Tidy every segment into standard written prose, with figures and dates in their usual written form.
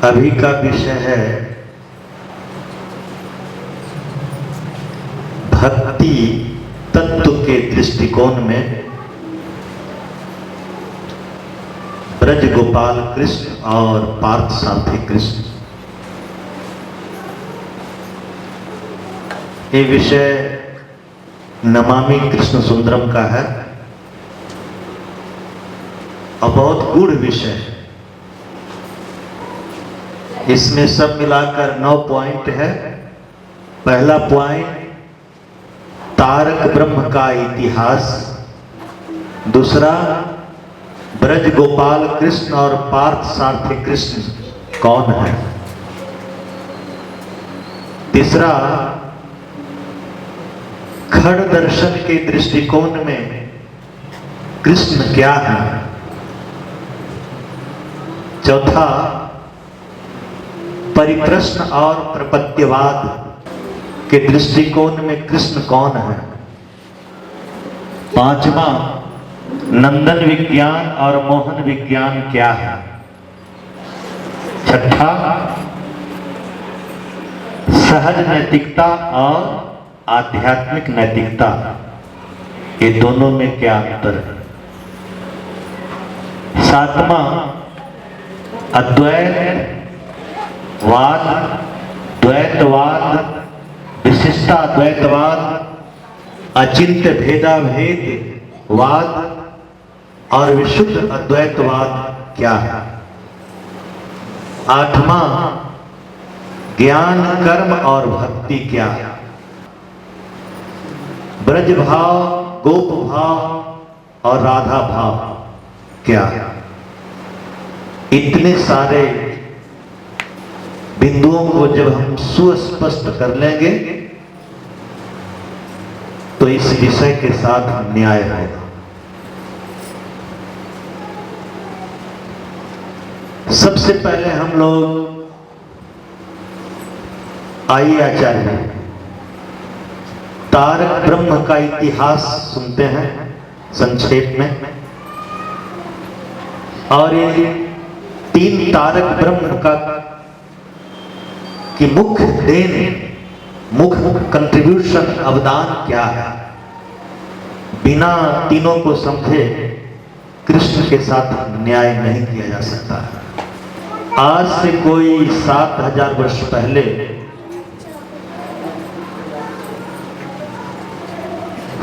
अभी का विषय है भक्ति तत्व के दृष्टिकोण में ब्रज गोपाल कृष्ण और पार्थ सारथी कृष्ण। ये विषय नमामि कृष्ण सुंदरम का है और बहुत गूढ़ विषय है। इसमें सब मिलाकर 9 पॉइंट है। पहला पॉइंट तारक ब्रह्म का इतिहास, दूसरा ब्रज गोपाल कृष्ण और पार्थ सारथी कृष्ण कौन है, तीसरा खड़ दर्शन के दृष्टिकोण में कृष्ण क्या है, चौथा परिप्रश्न और प्रपत्तिवाद के दृष्टिकोण में कृष्ण कौन है, पांचवा नंदन विज्ञान और मोहन विज्ञान क्या है, छठा सहज नैतिकता और आध्यात्मिक नैतिकता, ये दोनों में क्या अंतर है, सातवां अद्वैत वाद, द्वैतवाद, विशिष्टाद्वैतवाद, अचिंत्य भेदाभेद वाद और विशुद्ध अद्वैतवाद क्या है, आठवां ज्ञान कर्म और भक्ति क्या है, ब्रज भाव, गोप भाव और राधा भाव क्या है। इतने सारे बिंदुओं को जब हम सुस्पष्ट कर लेंगे तो इस विषय के साथ न्याय होगा। सबसे पहले हम लोग आइए आचार्य तारक ब्रह्म का इतिहास सुनते हैं संक्षेप में। और ये 3 तारक ब्रह्म का कि मुख्य देन, मुख्य कंट्रीब्यूशन, अवदान क्या है, बिना तीनों को समझे कृष्ण के साथ न्याय नहीं किया जा सकता। आज से कोई 7000 वर्ष पहले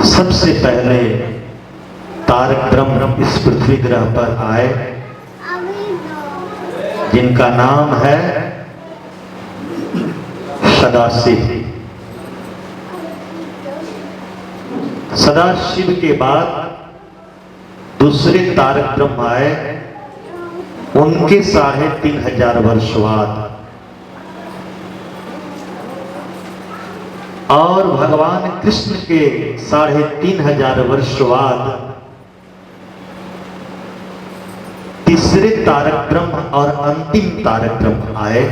सबसे पहले तारक ब्रह्म इस पृथ्वी ग्रह पर आए, जिनका नाम है सदाशिव। सदाशिव के बाद दूसरे तारक ब्रह्म आए, उनके 3500 वर्ष बाद, और भगवान कृष्ण के 3500 वर्ष बाद तीसरे तारक ब्रह्म और अंतिम तारक ब्रह्म आए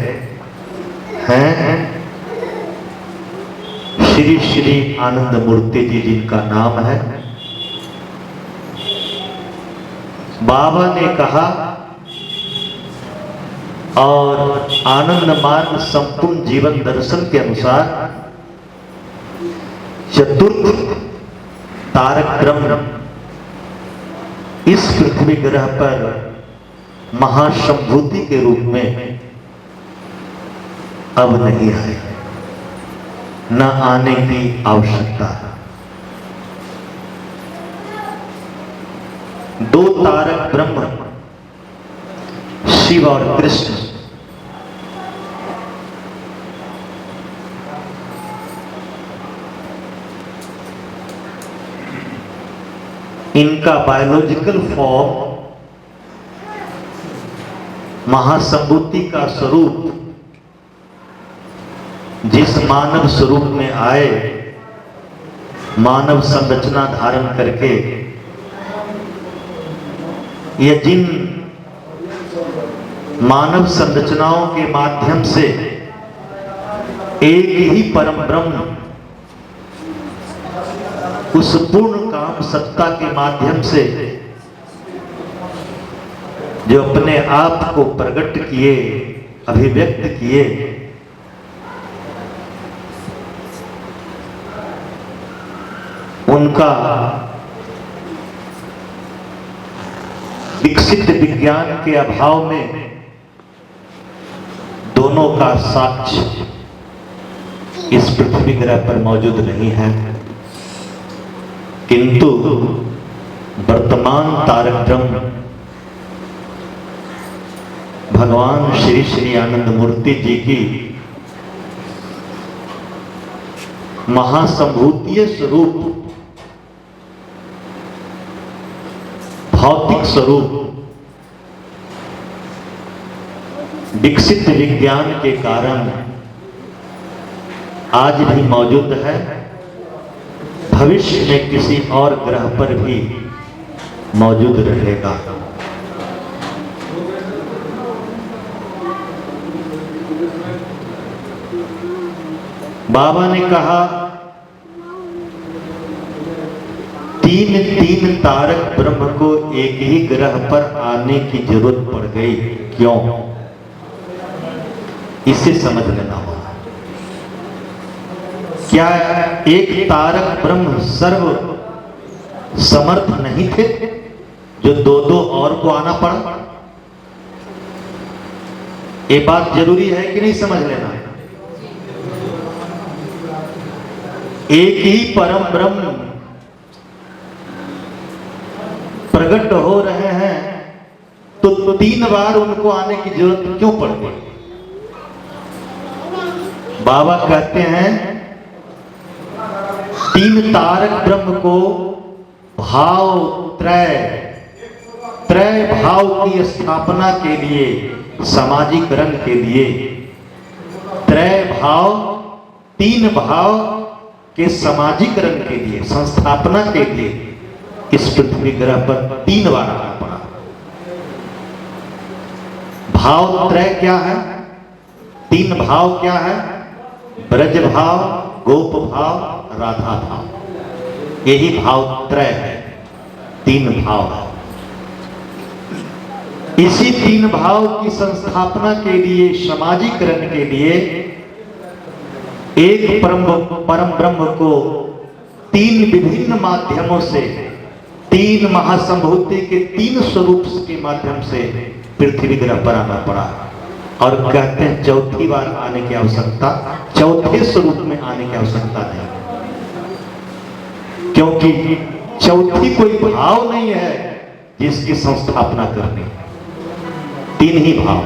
हैं श्री श्री आनंद मूर्ति जी, जिनका नाम है। बाबा ने कहा और आनंद मार्ग संपूर्ण जीवन दर्शन के अनुसार चतुर्थ तारक ब्रह्म इस पृथ्वी ग्रह पर महासंभूति के रूप में अब नहीं आए, न आने की आवश्यकता है। 2 तारक ब्रह्म शिव और कृष्ण, इनका बायोलॉजिकल फॉर्म महासंभूति का स्वरूप जिस मानव स्वरूप में आए, मानव संरचना धारण करके, ये जिन मानव संरचनाओं के माध्यम से एक ही परम ब्रह्म उस पूर्ण काम सत्ता के माध्यम से जो अपने आप को प्रकट किए अभिव्यक्त किए, उनका विकसित विज्ञान के अभाव में दोनों का साक्ष्य इस पृथ्वी ग्रह पर मौजूद नहीं है, किंतु वर्तमान तारक ब्रह्म भगवान श्री श्री आनंद मूर्ति जी की महासंभूतीय स्वरूप, भौतिक स्वरूप विकसित विज्ञान के कारण आज भी मौजूद है, भविष्य में किसी और ग्रह पर भी मौजूद रहेगा। बाबा ने कहा, तीन तीन तारक ब्रह्म को एक ही ग्रह पर आने की जरूरत पड़ गई, क्यों? इसे समझ लेना होगा। क्या एक तारक ब्रह्म सर्व समर्थ नहीं थे जो दो दो और को आना पड़ा? ये बात जरूरी है कि नहीं, समझ लेना। एक ही परम ब्रह्म प्रकट हो रहे हैं तो तीन बार उनको आने की जरूरत क्यों पड़ गई? बाबा कहते हैं, तीन तारक ब्रह्म को भाव त्रय भाव की स्थापना के लिए, सामाजिकरण के लिए, त्रय भाव, तीन भाव के समाजीकरण के लिए, संस्थापना के लिए इस पृथ्वी ग्रह पर तीन बार आना पड़ा। भाव त्रय क्या है? तीन भाव क्या है? ब्रज भाव, गोप भाव, राधा भाव। यही भाव त्रय है, तीन भाव है। इसी तीन भाव की संस्थापना के लिए, समाजीकरण के लिए एक परम ब्रह्म को तीन विभिन्न माध्यमों से, तीन महासंभूति के तीन स्वरूप के माध्यम से पृथ्वी ग्रह पर आना पड़ा। और कहते हैं चौथी बार आने की आवश्यकता, चौथे स्वरूप में आने की आवश्यकता नहीं, क्योंकि चौथी कोई भाव नहीं है जिसकी संस्थापना करनी, तीन ही भाव।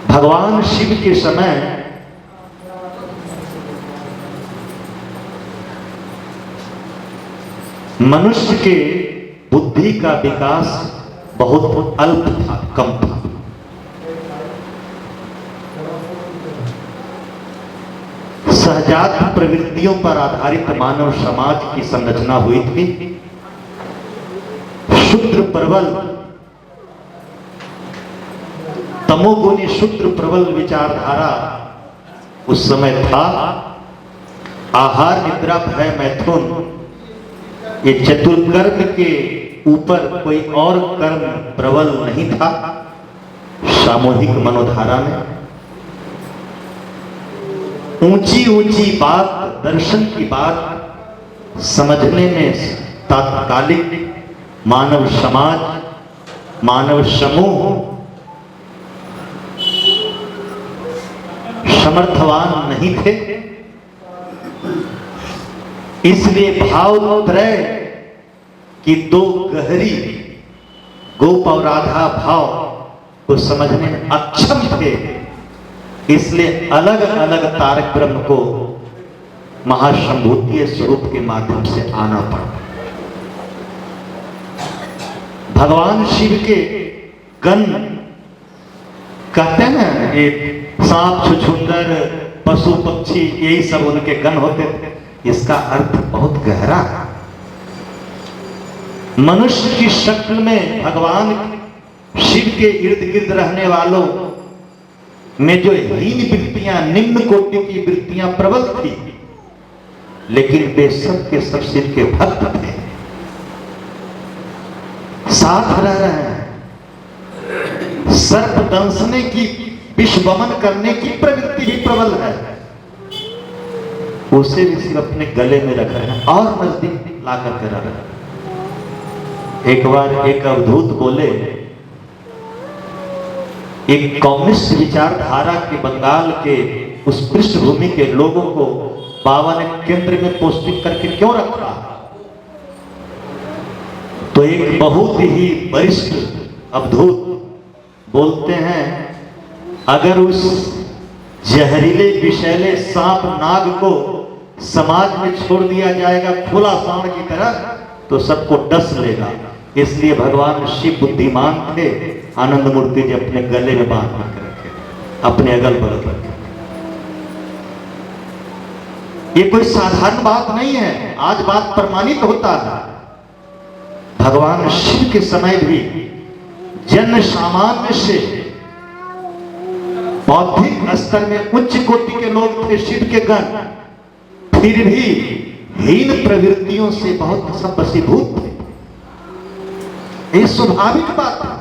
भगवान शिव के समय मनुष्य के बुद्धि का विकास बहुत अल्प था, कम था। सहजात प्रवृत्तियों पर आधारित मानव समाज की संरचना हुई थी। शूद्र प्रबल, तमोगुणी शूद्र प्रबल विचारधारा उस समय था। आहार, निद्रा, भय, मैथुन, ये चतुर्कर्म के ऊपर कोई और कर्म प्रबल नहीं था। सामूहिक मनोधारा में ऊंची ऊंची बात, दर्शन की बात समझने में तात्कालिक मानव समाज, मानव समूह समर्थवान नहीं थे। इसलिए भाव त्रय की दो गहरी, गोप और राधा भाव को समझने में अक्षम थे। इसलिए अलग अलग तारक ब्रह्म को महासंभूतीय स्वरूप के माध्यम से आना पड़ा। भगवान शिव के गण कहते हैं ना, ये सांप, छुछुंदर, पशु पक्षी, यही सब उनके गण होते थे। इसका अर्थ बहुत गहरा है। मनुष्य की शक्ल में भगवान शिव के इर्द गिर्द रहने वालों में जो हीन वृत्तियां, निम्न कोटि की वृत्तियां प्रबल थी, लेकिन वे सब के सब शिव के भक्त थे, साथ रह रहे हैं, सर्प दंशने की, विष वमन करने की प्रवृत्ति भी प्रबल है, उसे भी सिर्फ अपने गले में रख रहे हैं और नजदीक ला करके रख रहे हैं। एक बार एक अवधूत बोले, एक कम्युनिस्ट विचारधारा के बंगाल के उस पृष्ठभूमि के लोगों को बाबा ने केंद्र में पोस्टिंग करके क्यों रखा? तो एक बहुत ही वरिष्ठ अवधूत बोलते हैं, अगर उस जहरीले विषैले सांप नाग को समाज में छोड़ दिया जाएगा खुला सांड की तरह, तो सबको डस लेगा। इसलिए भगवान शिव बुद्धिमान थे, आनंद मूर्ति जी अपने गले में बांध कर रखे, अपने अगल बगल रखे। ये कोई साधारण बात नहीं है, आज बात प्रमाणित होता है। भगवान शिव के समय भी जन सामान्य से बौद्धिक स्तर में उच्च कोटि के लोग थे शिव के गण, फिर भी हीन प्रवृत्तियों से बहुत सब वशीभूत थे। ये स्वाभाविक बात है।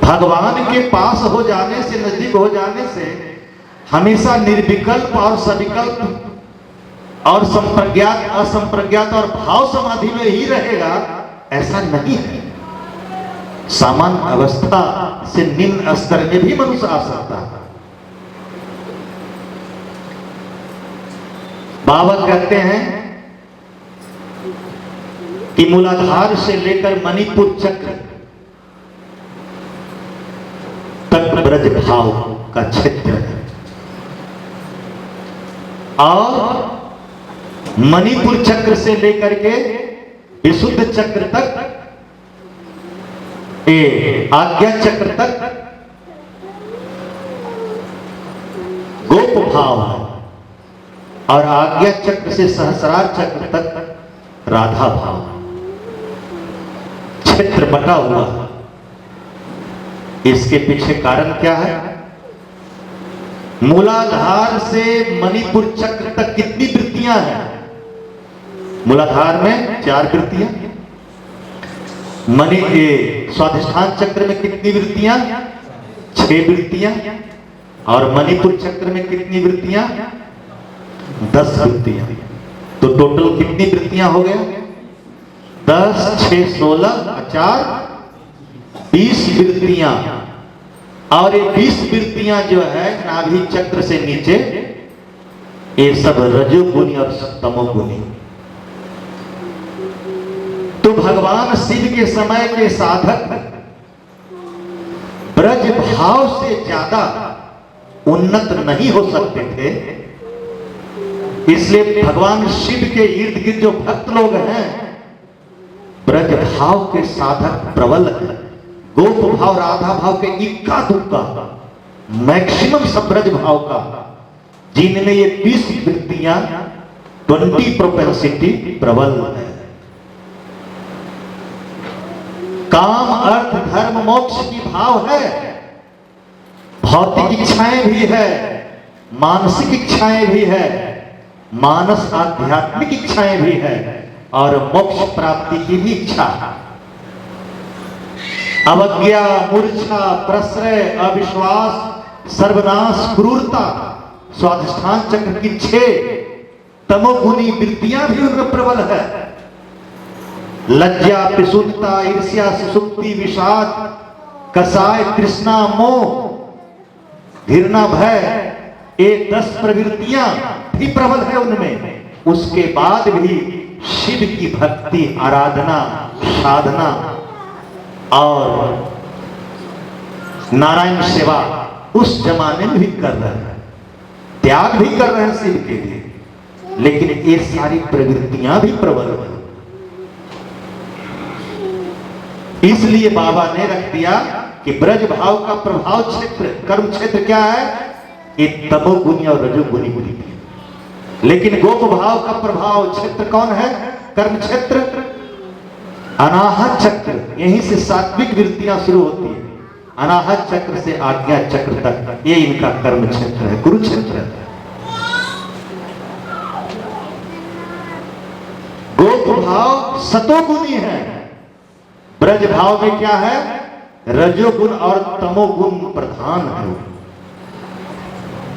भगवान के पास हो जाने से, नजदीक हो जाने से हमेशा निर्विकल्प और सविकल्प और संप्रज्ञात असंप्रज्ञात और भाव समाधि में ही रहेगा, ऐसा नहीं है। सामान्य अवस्था से निम्न स्तर में भी मनुष्य आ सकता है। बाबा कहते हैं कि मूलाधार से लेकर मणिपुर चक्र तक ब्रज भाव का क्षेत्र है, और मणिपुर चक्र से लेकर के विशुद्ध चक्र तक, आज्ञा चक्र तक गोप भाव है, और आज्ञा चक्र से सहस्रार चक्र तक राधा भाव है। क्षेत्र बटा हुआ है। इसके पीछे कारण क्या है? मूलाधार से मणिपुर चक्र तक कितनी वृत्तियां हैं? मूलाधार में 4 वृत्तियां, स्वाधिष्ठान चक्र में कितनी वृत्तियां? 6 वृत्तियां, और मणिपुर चक्र में कितनी वृत्तियां? 10 वृत्तियां। तो टोटल कितनी वृत्तियां हो गया? 10, 6, 16, 4, 20 वृत्तियां। और ये 20 वृत्तियां जो है नाभि चक्र से नीचे, ये सब रजोगुणी और तमोगुणी। तो भगवान शिव के समय के साधक ब्रज भाव से ज्यादा उन्नत नहीं हो सकते थे। इसलिए भगवान शिव के इर्द गिर्द जो भक्त लोग हैं, ब्रज भाव के साधक प्रबल है। गोप भाव, राधा भाव के इक्का दुक्का, मैक्सिमम सब ब्रज भाव का, जिनमें ये 20 वृत्तियां 20 प्रोपेंसिटी प्रबल है। काम, अर्थ, धर्म, मोक्ष की भाव है। भौतिक इच्छाएं भी है, मानसिक इच्छाएं भी है, मानस आध्यात्मिक इच्छाएं भी है, और मोक्ष प्राप्ति की भी इच्छा है। अवज्ञा, मूर्छा, प्रश्रय, अविश्वास, सर्वनाश, क्रूरता, स्वाधिष्ठान चक्र की 6 तमोगुणी वृत्तियां भी उनमें प्रबल है। लज्जा, पिशुद्धता, ईर्ष्या, सुसुप्ति, विषाद, कसाय, तृष्णा, मोह, घृणा, भय, ये 10 प्रवृत्तियां भी प्रबल है उनमें। उसके बाद भी शिव की भक्ति, आराधना, साधना और नारायण सेवा उस जमाने में भी कर रहे हैं, त्याग भी कर रहे हैं शिव के लिए, लेकिन ये सारी प्रवृत्तियां भी प्रबल हैं। इसलिए बाबा ने रख दिया कि ब्रज भाव का प्रभाव क्षेत्र, कर्म क्षेत्र क्या है? ये तमोगुणी और रजोगुणी वृत्ति। लेकिन गोप भाव का प्रभाव क्षेत्र कौन है? कर्म क्षेत्र, अनाहत चक्र। यहीं से सात्विक वृत्तियां शुरू होती है। अनाहत चक्र से आज्ञा चक्र तक ये इनका कर्म क्षेत्र है, कुरुक्षेत्र है। गोप भाव सतोगुणी है। ब्रज भाव में क्या है? रजोगुण और तमोगुण प्रधान है।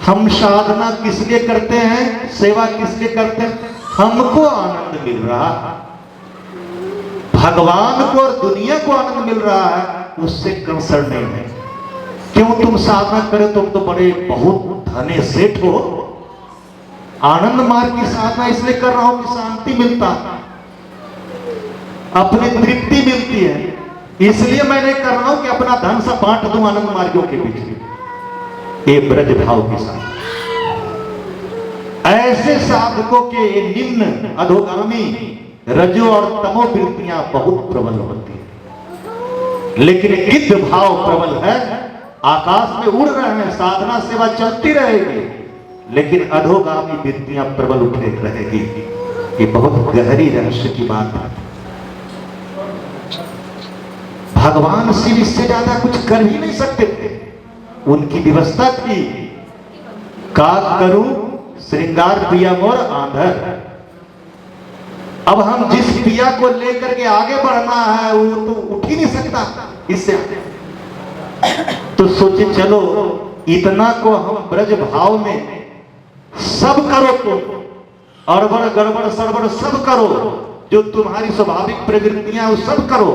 हम साधना किस लिए करते हैं, सेवा किस लिए करते हैं? हमको आनंद मिल रहा है, भगवान को और दुनिया को आनंद मिल रहा है, उससे कंसर्न नहीं है। क्यों तुम साधना करो, तुम तो बड़े बहुत धने सेठ हो। आनंद मार्ग की साधना इसलिए कर रहा हूं कि शांति मिलता है, अपनी तृप्ति मिलती है, इसलिए मैं नहीं कर रहा हूं कि अपना धन सब बांट दूं आनंद मार्गों के बीच में। ये ब्रज भाव के साथ ऐसे साधकों के निम्न अधोगामी रजो और तमो वृत्तियां बहुत प्रबल होती है, लेकिन गिद्ध भाव प्रबल है। आकाश में उड़ रहे हैं, साधना सेवा चलती रहेगी, लेकिन अधोगामी वृत्तियां प्रबल उठे रहेगी। ये बहुत गहरी रहस्य की बात है। भगवान शिव इससे ज्यादा कुछ कर ही नहीं सकते थे, उनकी व्यवस्था थी। का करूं श्रृंगार पिया मोर आंधर। अब हम जिस पिया को लेकर के आगे बढ़ना है वो तो उठ ही नहीं सकता इससे। तो सोचे चलो इतना को हम ब्रज भाव में सब करो, तुम अड़बड़ गड़बड़ सड़बड़ सब करो, जो तुम्हारी स्वाभाविक प्रवृत्तियां वो सब करो,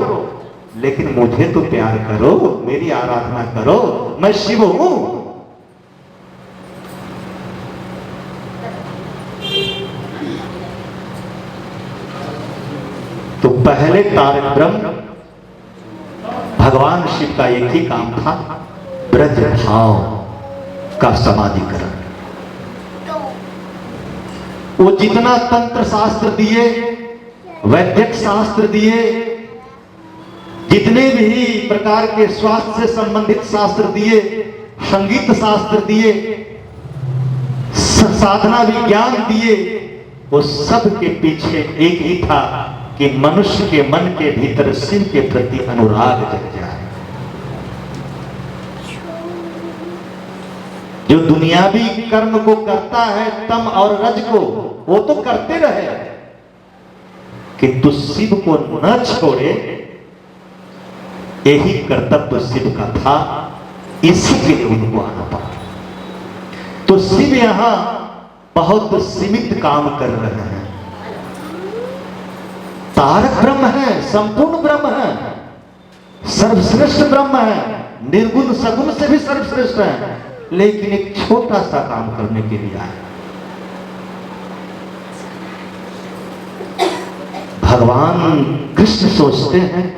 लेकिन मुझे तो प्यार करो, मेरी आराधना करो, मैं शिव हूं। तो पहले तारक ब्रह्म भगवान शिव का एक ही काम था, ब्रज भाव का समाधिकरण। वो जितना तंत्र शास्त्र दिए, वैदिक शास्त्र दिए, जितने भी प्रकार के स्वास्थ्य से संबंधित शास्त्र दिए, संगीत शास्त्र दिए, साधना विज्ञान दिए, वो सब के पीछे एक ही था कि मनुष्य के मन के भीतर शिव के प्रति अनुराग जग जाए। जो दुनियावी कर्म को करता है, तम और रज को, वो तो करते रहे, किंतु शिव को न छोड़े, यही कर्तव्य शिव का था, इसी के लिए उनको आना पड़ा। तो शिव यहां बहुत सीमित काम कर रहे हैं। तारक ब्रह्म है, संपूर्ण ब्रह्म है, सर्वश्रेष्ठ ब्रह्म है, निर्गुण सगुण से भी सर्वश्रेष्ठ है, लेकिन एक छोटा सा काम करने के लिए आए। भगवान कृष्ण सोचते हैं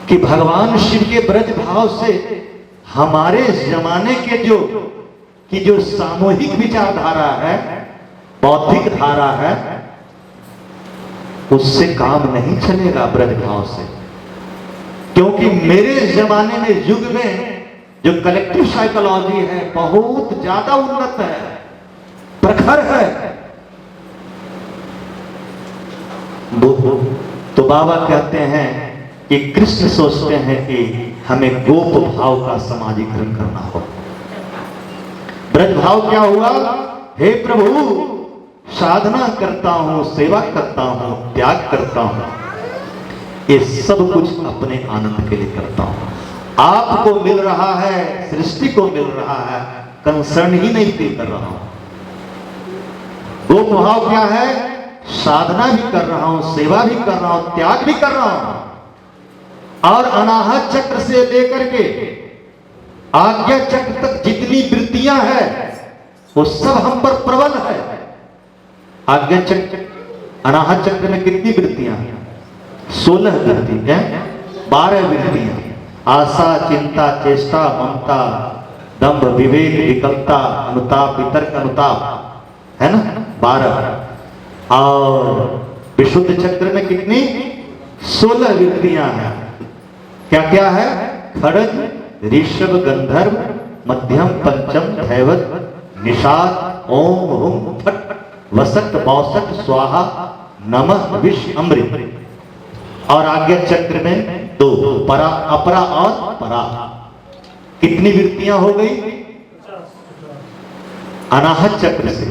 कि भगवान शिव के ब्रज भाव से हमारे जमाने के जो सामूहिक विचारधारा है, बौद्धिक धारा है, उससे काम नहीं चलेगा ब्रज भाव से। क्योंकि मेरे जमाने में, युग में जो कलेक्टिव साइकोलॉजी है बहुत ज्यादा उन्नत है, प्रखर है। तो बाबा कहते हैं कि कृष्ण सोचते हैं कि हमें गोप भाव का समाजीकरण करना हो। ब्रज भाव क्या हुआ? हे प्रभु, साधना करता हूं, सेवा करता हूं, त्याग करता हूं, ये सब कुछ अपने आनंद के लिए करता हूं। आपको मिल रहा है, सृष्टि को मिल रहा है, कंसर्न ही नहीं फील कर रहा हूं। गोप भाव क्या है? साधना भी कर रहा हूं, सेवा भी कर रहा हूं, त्याग भी कर रहा हूं, और अनाहत चक्र से लेकर के आज्ञा चक्र तक जितनी वृत्तियां हैं वो सब हम पर प्रबल है। आज्ञा चक्र, अनाहत चक्र में कितनी वृत्तियां हैं? 16 वृत्तियां, 12 वृत्तियां, आशा, चिंता, चेष्टा, ममता, दंभ, विवेक, विकल्पता, अनुताप, वितर्क, अनुताप, है ना, 12। और विशुद्ध चक्र में कितनी? 16 वृत्तियां हैं। क्या क्या है? खड़ग, ऋषभ, गंधर्व, मध्यम, पंचम, धैवत, निषाद, ओम, हुम, फट, वसत, बौसत, स्वाहा, नमः, विष, अमृत। और आज्ञा चक्र में 2, परा, अपरा और परा। कितनी वृत्तियां हो गई? अनाहत चक्र से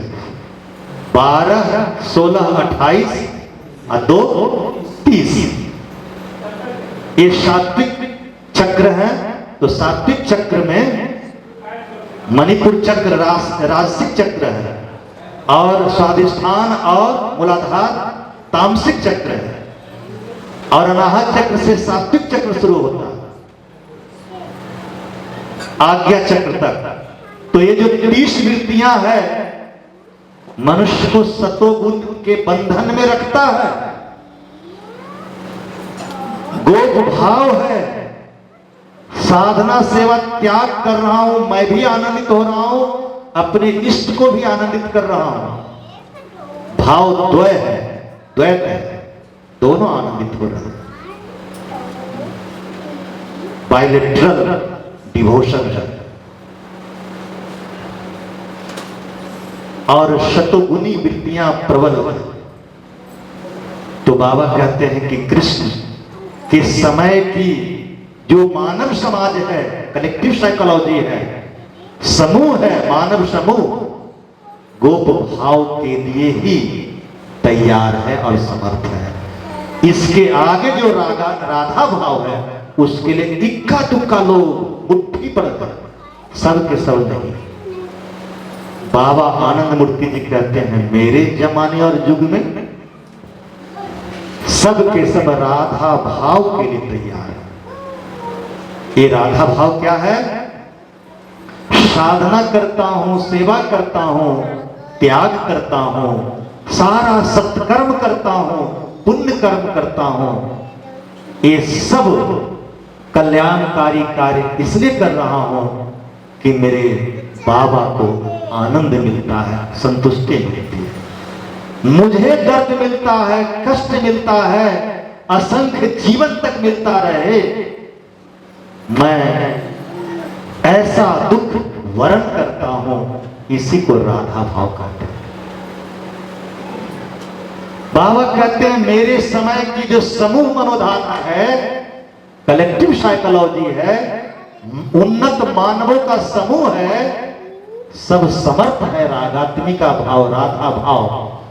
12, 16, 28 और 2, 30। ये सात्विक चक्र हैं, तो सात्विक चक्र में मणिपुर चक्र राजसिक चक्र है, और स्वादिष्ठान और मूलाधार तामसिक चक्र है, और अनाहत चक्र से सात्विक चक्र शुरू होता है आज्ञा चक्र तक। तो ये जो 30 वृत्तियां है मनुष्य को सतोगुण के बंधन में रखता है। गोप भाव है, साधना सेवा त्याग कर रहा हूं, मैं भी आनंदित हो रहा हूं, अपने इष्ट को भी आनंदित कर रहा हूं। भाव द्वय है, द्वैत है, दोनों आनंदित हो रहे हैं। बाइलेटरल डिवोशन है। और शतगुनी वृत्तियां प्रबल है। तो बाबा कहते हैं कि कृष्ण के समय की जो मानव समाज है, कलेक्टिव साइकोलॉजी है, समूह है, मानव समूह गोप भाव के लिए ही तैयार है और समर्थ है। इसके आगे जो राधा भाव है उसके लिए इक्का दुक्का लोग मुट्ठी पड़ते हैं, सब के सब नहीं। बाबा आनंद मूर्ति जी कहते हैं मेरे जमाने और युग में सब के सब राधा भाव के लिए तैयार है। ये राधा भाव क्या है? साधना करता हूं, सेवा करता हूं, त्याग करता हूं, सारा सत्कर्म करता हूं, पुण्य कर्म करता हूं, ये सब कल्याणकारी कार्य इसलिए कर रहा हूं कि मेरे बाबा को आनंद मिलता है, संतुष्टि मिलती है, मुझे दर्द मिलता है, कष्ट मिलता है, असंख्य जीवन तक मिलता रहे, मैं ऐसा दुख वरण करता हूं। इसी को राधा भाव कहते हैं। बाबा कहते हैं मेरे समय की जो समूह मनोधारा है, कलेक्टिव साइकोलॉजी है, उन्नत मानवों का समूह है, सब समर्थ है रागात्मिका भाव, राधा भाव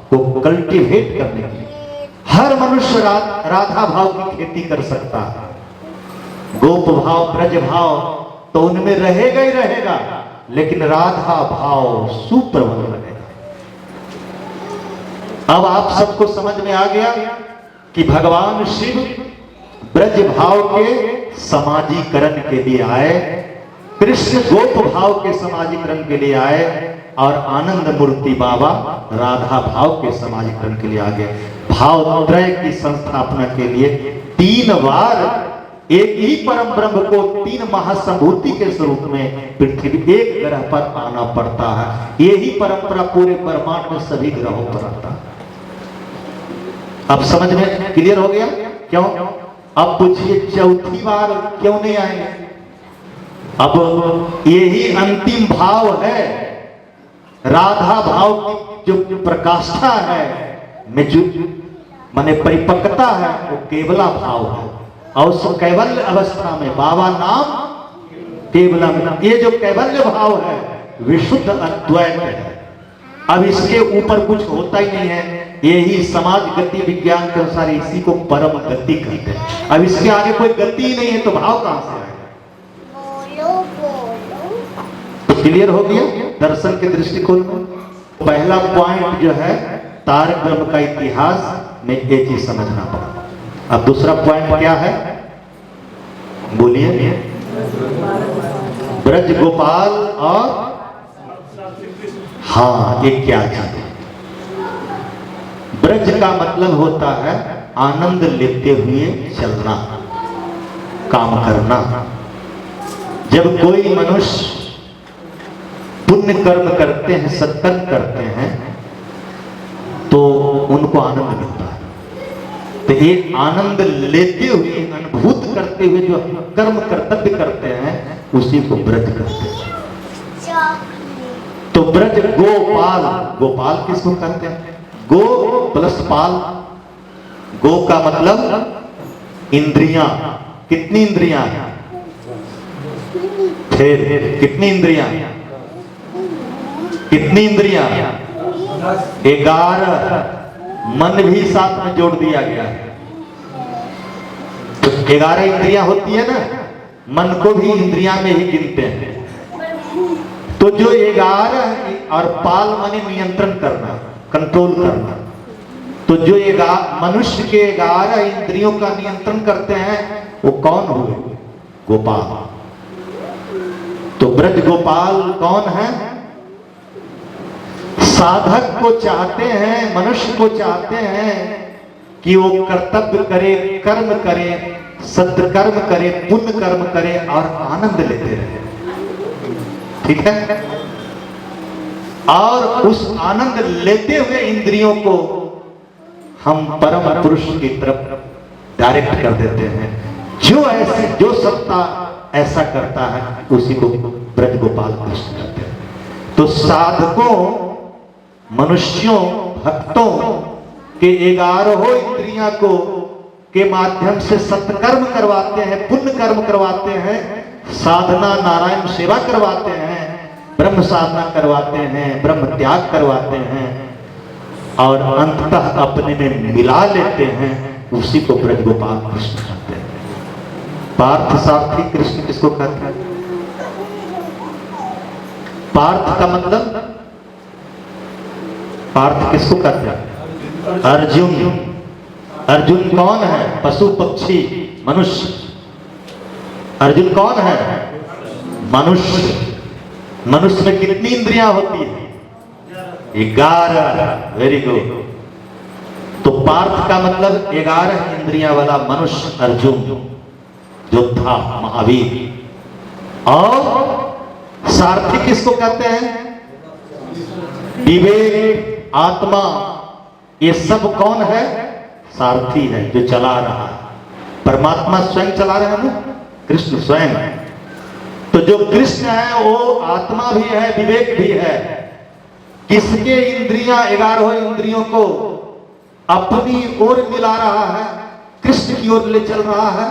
को कल्टीवेट करने के लिए। हर मनुष्य राधा भाव की खेती कर सकता है। गोप भाव, ब्रज भाव तो उनमें रहेगा ही रहेगा, लेकिन राधा भाव सुप्रबल रहेगा। अब आप सबको समझ में आ गया कि भगवान शिव ब्रज भाव के समाजीकरण के लिए आए, कृष्ण गोप भाव के समाजीकरण के लिए आए, और आनंद मूर्ति बाबा राधा भाव के समाजीकरण के लिए आ गए। भावत्रय की संस्थापना के लिए 3 बार एक ही परम ब्रह्म को 3 महासंभूति के स्वरूप में पृथ्वी एक ग्रह पर आना पड़ता है। यही परंपरा पूरे ब्रह्मांड में सभी ग्रहों पर आता है। अब समझ में क्लियर हो गया? क्यों? अब पूछिए चौथी बार क्यों नहीं आए? अब यही अंतिम भाव है, राधा भाव की जो प्रकाष्ठा है, में जो माने परिपक्वता है, वो केवला भाव है। और उस कैवल्य अवस्था में बाबा नाम केवलम, ये जो कैवल्य भाव है विशुद्ध अद्वैत है। अब इसके ऊपर कुछ होता ही नहीं है। यही समाज गति विज्ञान के अनुसार इसी को परम गति कहते हैं। अब इसके आगे कोई गति ही नहीं है, तो भाव कहां से आएगा? तो क्लियर हो गया दर्शन के दृष्टिकोण में। पहला पॉइंट जो है तारक ब्रह्म का इतिहास में एक चीज समझना पड़ा। अब दूसरा पॉइंट क्या है? बोलिए। ब्रज गोपाल और हाँ, ये क्या चीज है? ब्रज का मतलब होता है आनंद लेते हुए चलना, काम करना। जब कोई मनुष्य पुण्य कर्म करते हैं, सत्कर्म करते हैं, तो उनको आनंद मिलता है। तो ये आनंद लेते हुए, अनुभूत करते हुए जो कर्म कर्तव्य करते हैं, उसी को ब्रज कहते हैं। तो ब्रज गोपाल, गोपाल किसको कहते हैं? गो प्लस पाल। गो का मतलब इंद्रियां। कितनी इंद्रियां? फिर कितनी इंद्रियां? कितनी इंद्रियां? 11। मन भी साथ में जोड़ दिया गया है। तो 11 इंद्रियां होती है ना, मन को भी इंद्रियां में ही गिनते हैं। तो जो 11 और पाल माने नियंत्रण करना, कंट्रोल करना, तो जो मनुष्य के 11 इंद्रियों का नियंत्रण करते हैं वो कौन हुए? गोपाल। तो ब्रज गोपाल कौन है? साधक को चाहते हैं, मनुष्य को चाहते हैं कि वो कर्तव्य करे, कर्म करे, सत्कर्म करे, पुण्य कर्म करे और आनंद लेते रहे। ठीक है? और उस आनंद लेते हुए इंद्रियों को हम परम पुरुष की तरफ डायरेक्ट कर देते हैं। जो सत्ता ऐसा करता है उसी को ब्रज गोपाल कृष्ण कहते हैं। तो साधकों, मनुष्यों, भक्तों के 11 इंद्रियां को के माध्यम से सत्कर्म करवाते हैं, पुण्य कर्म करवाते हैं, साधना नारायण सेवा करवाते हैं, ब्रह्म साधना करवाते हैं, ब्रह्म त्याग करवाते हैं और अंततः अपने में मिला लेते हैं, उसी को ब्रज गोपाल कृष्ण कहते हैं। पार्थ सारथी कृष्ण किसको कहते हैं? पार्थ का मतलब, पार्थ किसको कहते हैं? अर्जुन। अर्जुन कौन है? पशु पक्षी मनुष्य। अर्जुन कौन है? मनुष्य। मनुष्य में कितनी इंद्रियां होती है? 11। Very good. तो पार्थ का मतलब 11 इंद्रियां वाला मनुष्य अर्जुन जो था, महावीर। और सारथी किसको कहते हैं? विवेक, आत्मा, ये सब कौन है? सारथी है, जो चला रहा है। परमात्मा स्वयं चला रहे हैं ना, कृष्ण स्वयं। तो जो कृष्ण है वो आत्मा भी है, विवेक भी है। किसके इंद्रियां, 11 इंद्रियों को अपनी ओर मिला रहा है, कृष्ण की ओर ले चल रहा है,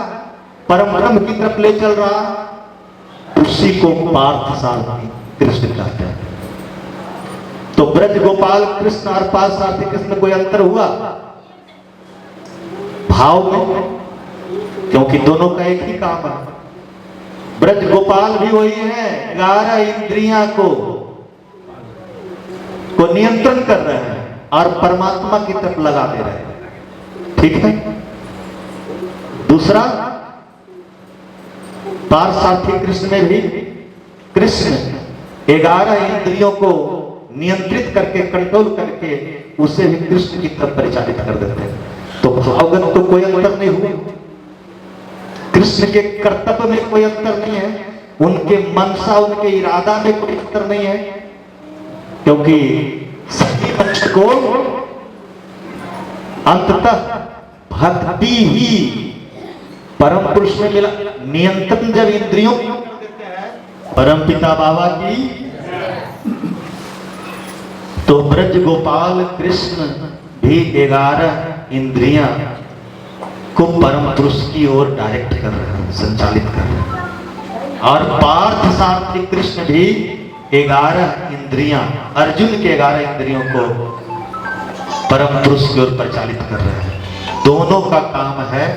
परम ब्रह्म की तरफ ले चल रहा है, उसी को पार्थ सारथी कृष्ण कहते हैं। तो ब्रज गोपाल कृष्ण और पार्थ सारथी कृष्ण में कोई अंतर हुआ भाव में? क्योंकि दोनों का एक ही काम है। ब्रज गोपाल भी वही है, 11 इंद्रियां को नियंत्रण कर रहे हैं और परमात्मा की तरफ लगा दे रहे हैं। ठीक है? दूसरा, पार्थ सारथी कृष्ण में भी कृष्ण 11 इंद्रियों को नियंत्रित करके, कंट्रोल करके उसे भी कृष्ण की तरफ परिचालित कर देते हैं। तो भावगत तो कोई अंतर नहीं हुआ, कृष्ण के कर्तव्य में कोई अंतर नहीं है, उनके मनसा, उनके इरादा में कोई अंतर नहीं है, क्योंकि सभी मनुष्य को अंततः भक्ति ही परम पुरुष में मिला। नियंत्रण जब इंद्रियों परम पिता बाबा की, तो ब्रज गोपाल कृष्ण भी 11 इंद्रियां को परम पुरुष की ओर डायरेक्ट कर रहे हैं, संचालित कर रहे हैं। और पार्थ सारथी कृष्ण भी 11 इंद्रियां, अर्जुन के 11 इंद्रियों को परम पुरुष की ओर परिचालित कर रहे हैं। दोनों का काम है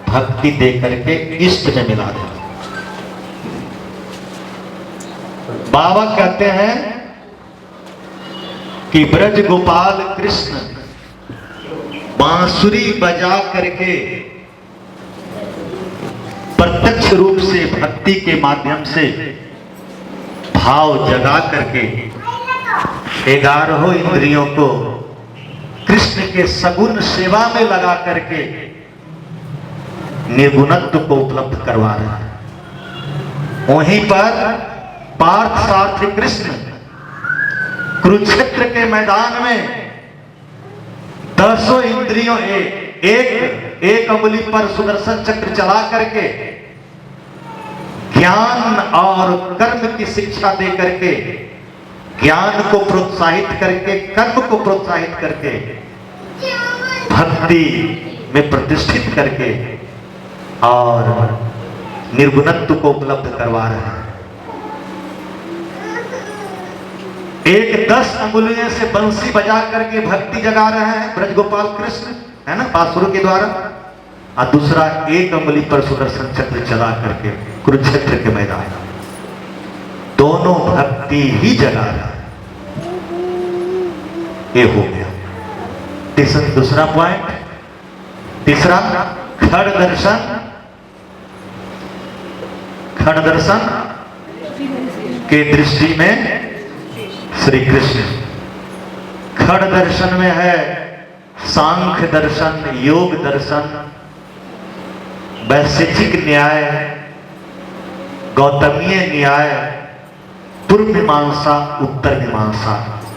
भक्ति दे करके इष्ट में मिला देना। बाबा कहते हैं कि ब्रज गोपाल कृष्ण बांसुरी बजा करके प्रत्यक्ष रूप से भक्ति के माध्यम से भाव जगा करके 11 इंद्रियों को कृष्ण के सगुण सेवा में लगा करके निर्गुणत्व को उपलब्ध करवा रहा है। वहीं पर पार्थ सारथी कृष्ण कुरुक्षेत्र के मैदान में 10 इंद्रियों एक अंगुली पर सुदर्शन चक्र चला करके ज्ञान और कर्म की शिक्षा दे करके, ज्ञान को प्रोत्साहित करके, कर्म को प्रोत्साहित करके, भक्ति में प्रतिष्ठित करके और निर्गुणत्व को उपलब्ध करवा रहे हैं। एक 10 अंगुलियों से बंसी बजा करके भक्ति जगा रहे हैं ब्रज गोपाल कृष्ण, है ना, बांसुरी के द्वारा, और दूसरा एक अंगुली पर सुदर्शन चक्र चला करके कुरुक्षेत्र के मैदान में दोनों भक्ति ही जगा रहा है। ये हो गया दूसरा पॉइंट। तीसरा, खड़ दर्शन। खड़ दर्शन के दृष्टि में श्री कृष्ण। खड़ दर्शन में है सांख्य दर्शन, योग दर्शन, वैशेषिक न्याय, गौतमीय न्याय, पूर्व मीमांसा, उत्तर मीमांसा।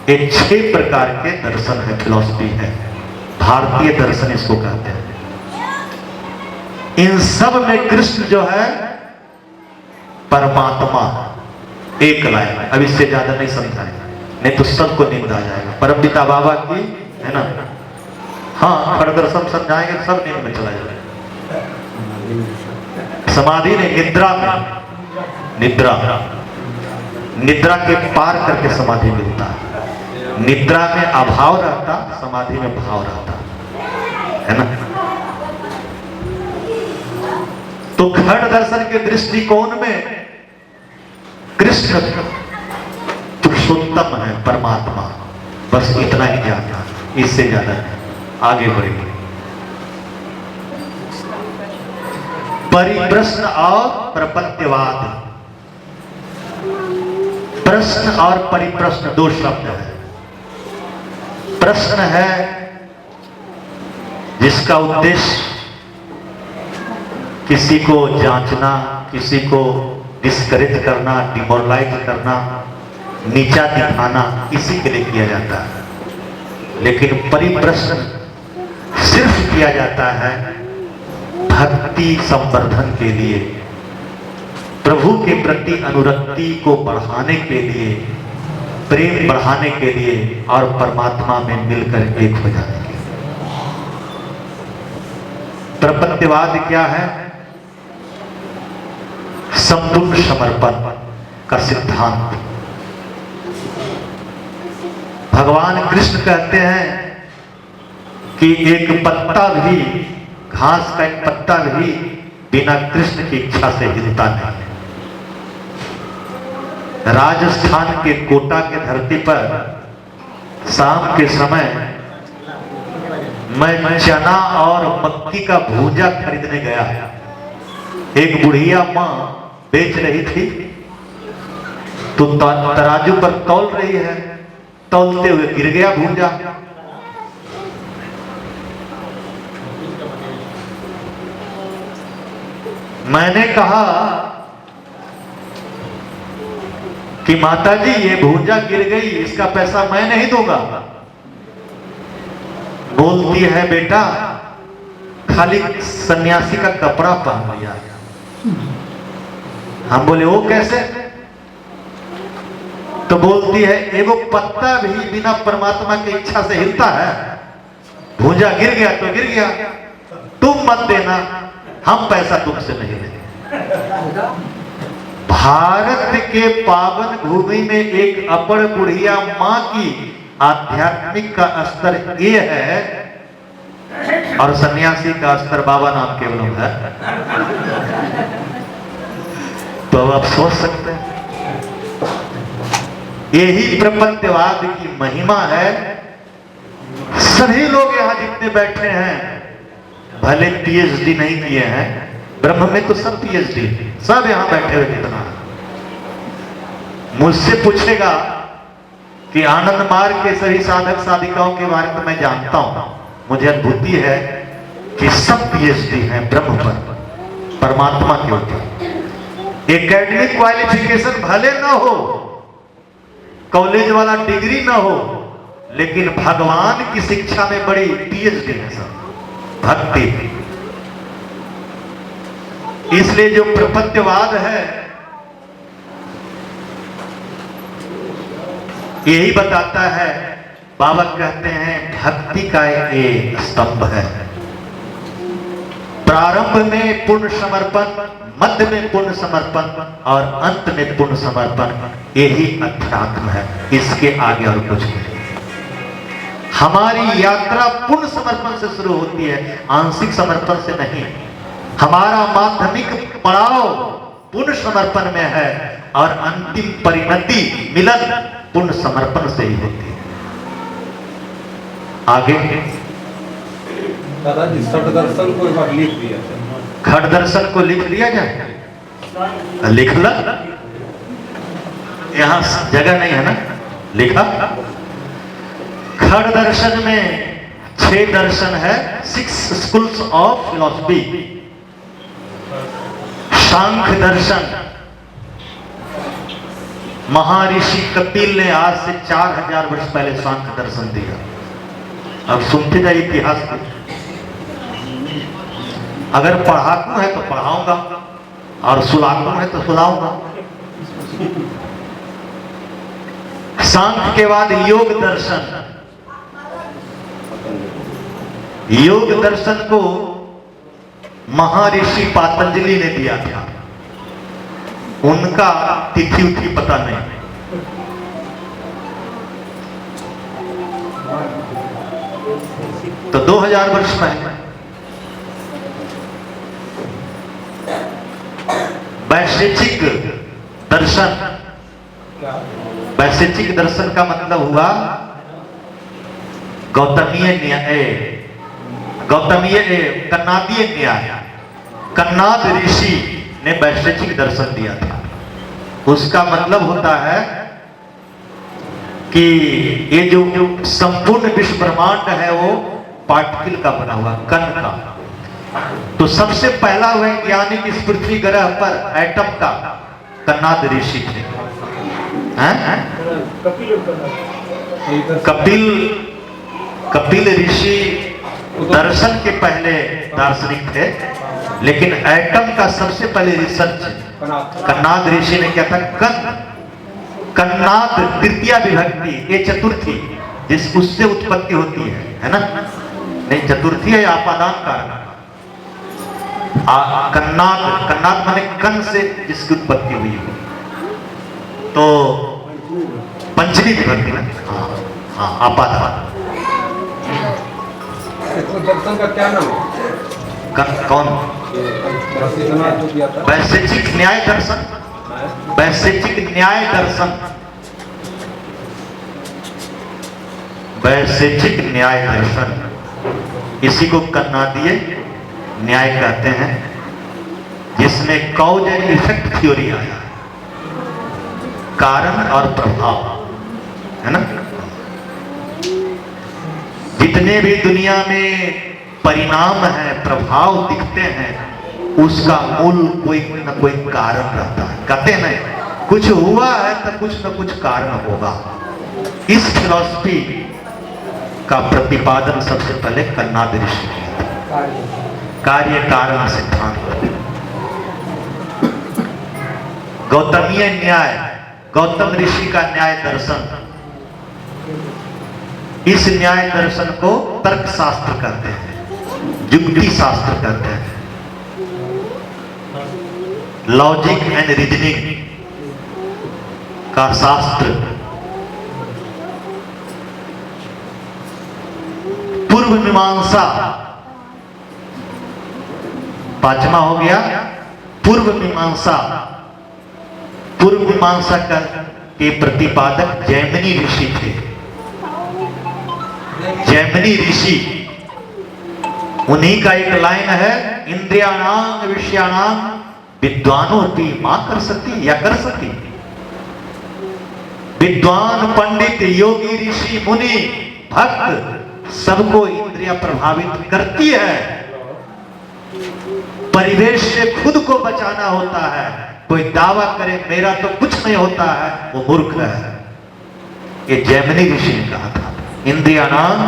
ये 6 प्रकार के दर्शन है, फिलॉसफी है, भारतीय दर्शन इसको कहते हैं। इन सब में कृष्ण जो है परमात्मा। एक लाइन, अब इससे ज्यादा नहीं समझाएगा, नहीं तो सबको नींद आ जाएगा। परमपिता बाबा की है ना, हाँ, खड़ दर्शन समझाएंगे सब नींद में चला जाएगा। समाधि ने निद्रा में, निद्रा के पार करके समाधि मिलता है। निद्रा में अभाव रहता, समाधि में भाव रहता है ना। तो खड़ दर्शन के दृष्टिकोण में कृष्ण पुरुषोत्तम है, परमात्मा। बस इतना ही जानना, इससे ज्यादा आगे बढ़ेंगे। परिप्रश्न और प्रपत्तिवाद। प्रश्न और परिप्रश्न 2 शब्द है। प्रश्न है जिसका उद्देश्य किसी को जांचना, किसी को डिस्करेज करना, डिमोरलाइज करना, नीचा दिखाना, इसी के लिए किया जाता है। लेकिन परिप्रश्न सिर्फ किया जाता है भक्ति संवर्धन के लिए, प्रभु के प्रति अनुरक्ति को बढ़ाने के लिए, प्रेम बढ़ाने के लिए और परमात्मा में मिलकर एक हो जाने के लिए। प्रपत्तिवाद क्या है? संपूर्ण समर्पण का सिद्धांत। भगवान कृष्ण कहते हैं कि एक पत्ता भी, घास का एक पत्ता भी बिना कृष्ण की इच्छा से हिलता नहीं। राजस्थान के कोटा के धरती पर शाम के समय मैं चना और मक्की का भूजा खरीदने गया। एक बुढ़िया माँ बेच रही थी, तो तराजू पर तौल रही है, तौलते हुए गिर गया भूजा। मैंने कहा कि माता जी ये भूजा गिर गई, इसका पैसा मैं नहीं दूंगा। बोलती है बेटा खाली सन्यासी का कपड़ा पहन लिया। हम बोले वो कैसे? तो बोलती है एगो पत्ता भी बिना परमात्मा की इच्छा से हिलता है। भूजा गिर गया तो गिर गया, तुम मत देना, हम पैसा तुमसे नहीं लेंगे। भारत के पावन भूमि में एक अपर बुढ़िया माँ की आध्यात्मिक का स्तर ये है और सन्यासी का स्तर बाबा नाम केवल है। तो अब आप सोच सकते हैं, यही प्रपंचवाद की महिमा है। सभी लोग यहाँ जितने बैठे हैं भले पीएचडी नहीं किए हैं, ब्रह्म में तो सब पीएचडी, सब यहाँ बैठे हुए कितना। मुझसे पूछेगा कि आनंद मार्ग के सभी साधक साधिकाओं के बारे में मैं जानता हूं, मुझे अनुभूति है कि सब पीएचडी हैं ब्रह्म पर, परमात्मा के ऊपर। एकेडमिक क्वालिफिकेशन भले ना हो, कॉलेज वाला डिग्री ना हो, लेकिन भगवान की शिक्षा में बड़ी पीएचडी है सब, भक्ति। इसलिए जो प्रपंचवाद है यही बताता है, बाबा कहते हैं भक्ति का एक स्तंभ है। प्रारंभ में पूर्ण समर्पण, मध्य में पूर्ण समर्पण और अंत में पूर्ण समर्पण, यही अध्यात्म है। इसके आगे और कुछ नहीं। हमारी यात्रा पूर्ण समर्पण से शुरू होती है, आंशिक समर्पण से नहीं। हमारा माध्यमिक पड़ाव पूर्ण समर्पण में है और अंतिम परिणति मिलन पूर्ण समर्पण से ही होती है। आगे दादाजी छठ दर्शन को एक बार लिख दिया, खड़ दर्शन को लिख लिया जाए, लिख ला, यहाँ जगह नहीं है ना, लिखा। खड़ दर्शन में 6 दर्शन है, 6 स्कूल्स ऑफ फिलॉसफी। सांख्य दर्शन महर्षि कपिल ने आज से 4000 वर्ष पहले सांख्य दर्शन दिया। अब सुनते जाइए इतिहास को, अगर पढ़ाकू है तो पढ़ाऊंगा और सुलाकू है तो सुलाऊंगा। सांख्य के बाद योग दर्शन, योग दर्शन को महर्षि पातंजलि ने दिया था, उनका तिथि उथि पता नहीं। तो 2000 वर्ष पहले वैशेषिक दर्शन, वैशेषिक दर्शन का मतलब हुआ गौतमीय न्याय, गौतमीय कन्नादीय न्याय। कन्नाद ऋषि ने वैशेषिक दर्शन दिया था। उसका मतलब होता है कि ये जो संपूर्ण विश्व ब्रह्मांड है वो पार्टिकल का बना हुआ, कण का। तो सबसे पहला वैज्ञानिक इस पृथ्वी ग्रह पर एटम का कन्नाद ऋषि थे। कपिल ऋषि दर्शन के पहले दार्शनिक थे, लेकिन एटम का सबसे पहले रिसर्च कन्नाद ऋषि ने किया था। कन्नाद तृतीया विभक्ति, ये चतुर्थी जिस उससे उत्पत्ति होती है ना, नहीं चतुर्थी है आपादान कारण। कन्नाद, कन्नाद माने कण से जिसकी उत्पत्ति हुई हो, तो पंचमी विभक्ति ना। हाँ आपादान। दर्शन का क्या नाम है? कौन? वैशेषिक न्याय दर्शन, वैशेषिक न्याय दर्शन, वैशेषिक न्याय दर्शन, इसी को कन्नादीय न्याय कहते हैं, जिसमें कॉज एंड इफेक्ट थ्योरी आया, कारण और प्रभाव, है ना। जितने भी दुनिया में परिणाम है, प्रभाव दिखते हैं, उसका मूल कोई न कोई कारण रहता है। कहते हैं कुछ हुआ है तो कुछ न कुछ कारण होगा। इस फिलॉसफी का प्रतिपादन सबसे पहले कन्नाद ऋषि किया था, कार्य कारण सिद्धांत। गौतमीय न्याय, गौतम ऋषि का न्याय दर्शन, इस न्याय दर्शन को तर्क शास्त्र कहते हैं, युक्ति शास्त्र कहते हैं, लॉजिक एंड रीजनिंग का शास्त्र। पूर्व मीमांसा, पांचवा हो गया पूर्व मीमांसा। पूर्व मीमांसा के प्रतिपादक जैमिनी ऋषि थे। जैमिनी ऋषि, उन्हीं का एक लाइन है, इंद्रियाणाम विषयाणाम विद्वानोपि मां कर सती या कर सती। विद्वान पंडित योगी ऋषि मुनि भक्त सबको इंद्रिया प्रभावित करती है। परिवेश से खुद को बचाना होता है। कोई दावा करे मेरा तो कुछ नहीं होता है, वो मूर्ख है। ये जैमिनी ऋषि ने कहा था, इंद्रियाणाम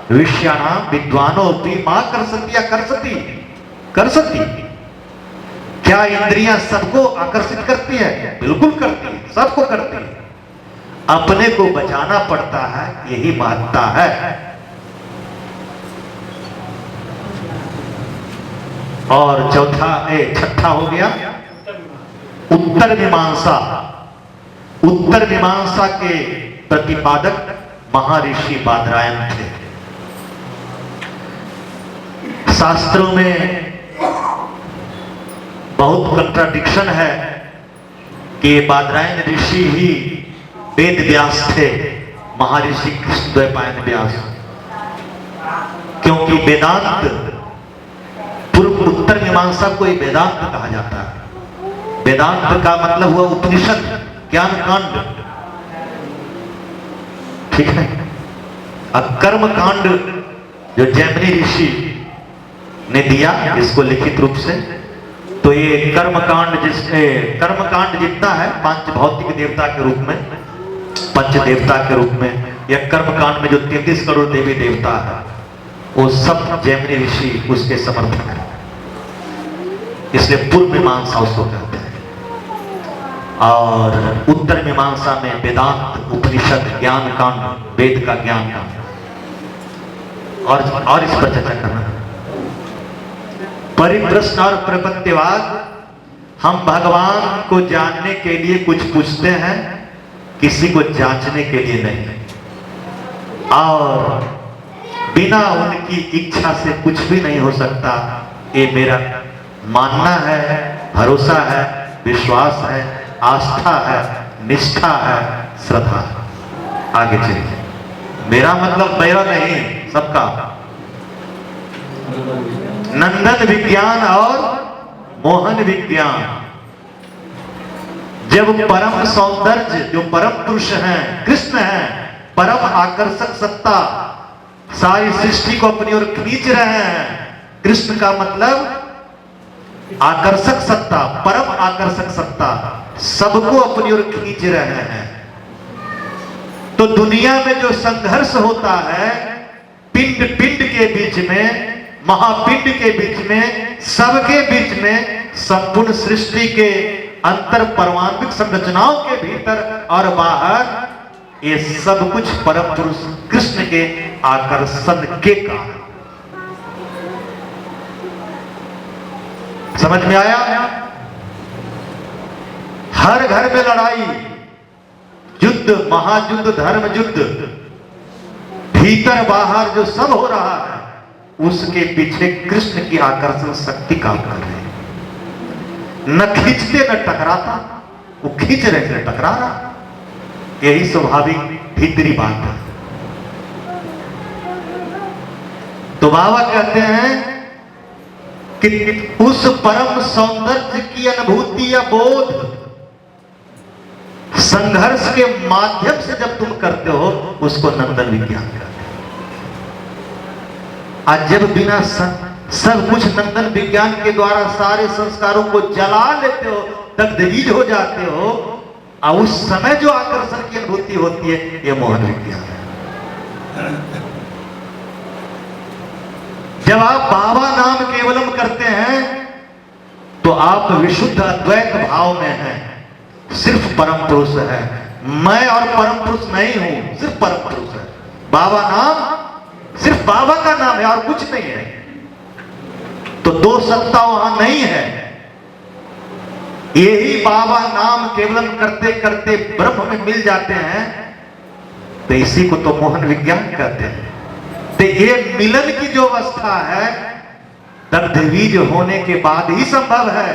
विषयाणाम विद्वानोपि मां कर सती या कर सती, कर सती। क्या इंद्रियां सबको आकर्षित करती है? बिल्कुल करती है, सबको करती है। अपने को बचाना पड़ता है, यही महत्ता है। और छठा हो गया उत्तर मीमांसा। उत्तर मीमांसा के प्रतिपादक महर्षि बादरायण थे। शास्त्रों में बहुत कंट्राडिक्शन है कि बादरायण ऋषि ही वेद व्यास थे, महर्षि कृष्णद्वैपायन व्यास। क्योंकि वेदांत पूर्व उत्तर मीमांसा को ही वेदांत कहा जाता है। वेदांत का मतलब हुआ उपनिषद, ज्ञान कांड, ठीक है। अब कर्म कांड जो जैमिनी ऋषि ने दिया इसको लिखित रूप से, तो ये कर्म कांड, जिसमें कर्म कांड जितना है पांच भौतिक देवता के रूप में, पंच देवता के रूप में, या कर्म कांड में जो 33 करोड़ देवी देवता है, वो सब जैमिनी ऋषि उसके समर्थक है। इसलिए पूर्व मीमांसा उसको कहते हैं, और उत्तर मीमांसा में वेदांत, उपनिषद, ज्ञान कांड, वेद का ज्ञान कांड। और इस पर चर्चा करना है। परिप्रश्न और प्रपत्तिवाद, हम भगवान को जानने के लिए कुछ पूछते हैं, किसी को जांचने के लिए नहीं, और बिना उनकी इच्छा से कुछ भी नहीं हो सकता। ये मेरा मानना है, भरोसा है, विश्वास है, आस्था है, निष्ठा है, श्रद्धा है। आगे चलिए। मेरा मतलब मेरा नहीं, सबका। नंदन विज्ञान और मोहन विज्ञान। जब परम सौंदर्य, जो परम पुरुष हैं, कृष्ण हैं, परम आकर्षक सत्ता सारी सृष्टि को अपनी ओर खींच रहे हैं। कृष्ण का मतलब आकर्षक सत्ता, परम आकर्षक सत्ता, सबको अपनी ओर खींच रहे हैं। तो दुनिया में जो संघर्ष होता है पिंड पिंड के बीच में, महापिंड के बीच में, सबके बीच में, संपूर्ण सृष्टि के अंतर परमाणुक संरचनाओं के भीतर और बाहर, ये सब कुछ परम पुरुष कृष्ण के आकर्षण के कारण। समझ में आया? हर घर में लड़ाई, युद्ध, महायुद्ध, धर्म युद्ध, भीतर बाहर जो सब हो रहा है, उसके पीछे कृष्ण की आकर्षण शक्ति काम कर रही है। न खींचते न टकराता, वो खींच रहे थे, टकरा रहा। यही स्वाभाविक भीतरी बात है। तो बाबा कहते हैं कि उस परम सौंदर्य की अनुभूति या बोध संघर्ष के माध्यम से जब तुम करते हो, उसको नंदन विज्ञान कहते हैं। आज जब बिना सब कुछ नंदन विज्ञान के द्वारा सारे संस्कारों को जला लेते हो, दग्धीज हो जाते हो, और उस समय जो आकर्षण की अनुभूति होती है, ये मोहन विज्ञान है। जब आप बाबा नाम केवलम करते हैं, तो आप विशुद्ध अद्वैत भाव में हैं। सिर्फ परम पुरुष है, मैं और परम पुरुष नहीं हूं, सिर्फ परम पुरुष है। बाबा नाम सिर्फ बाबा का नाम है और कुछ नहीं है। तो दो सत्ता वहां नहीं है। यही बाबा नाम केवलम करते करते ब्रह्म में मिल जाते हैं, तो इसी को तो मोहन विज्ञान कहते हैं। तो ये मिलन की जो अवस्था है, दग्धबीज होने के बाद ही संभव है।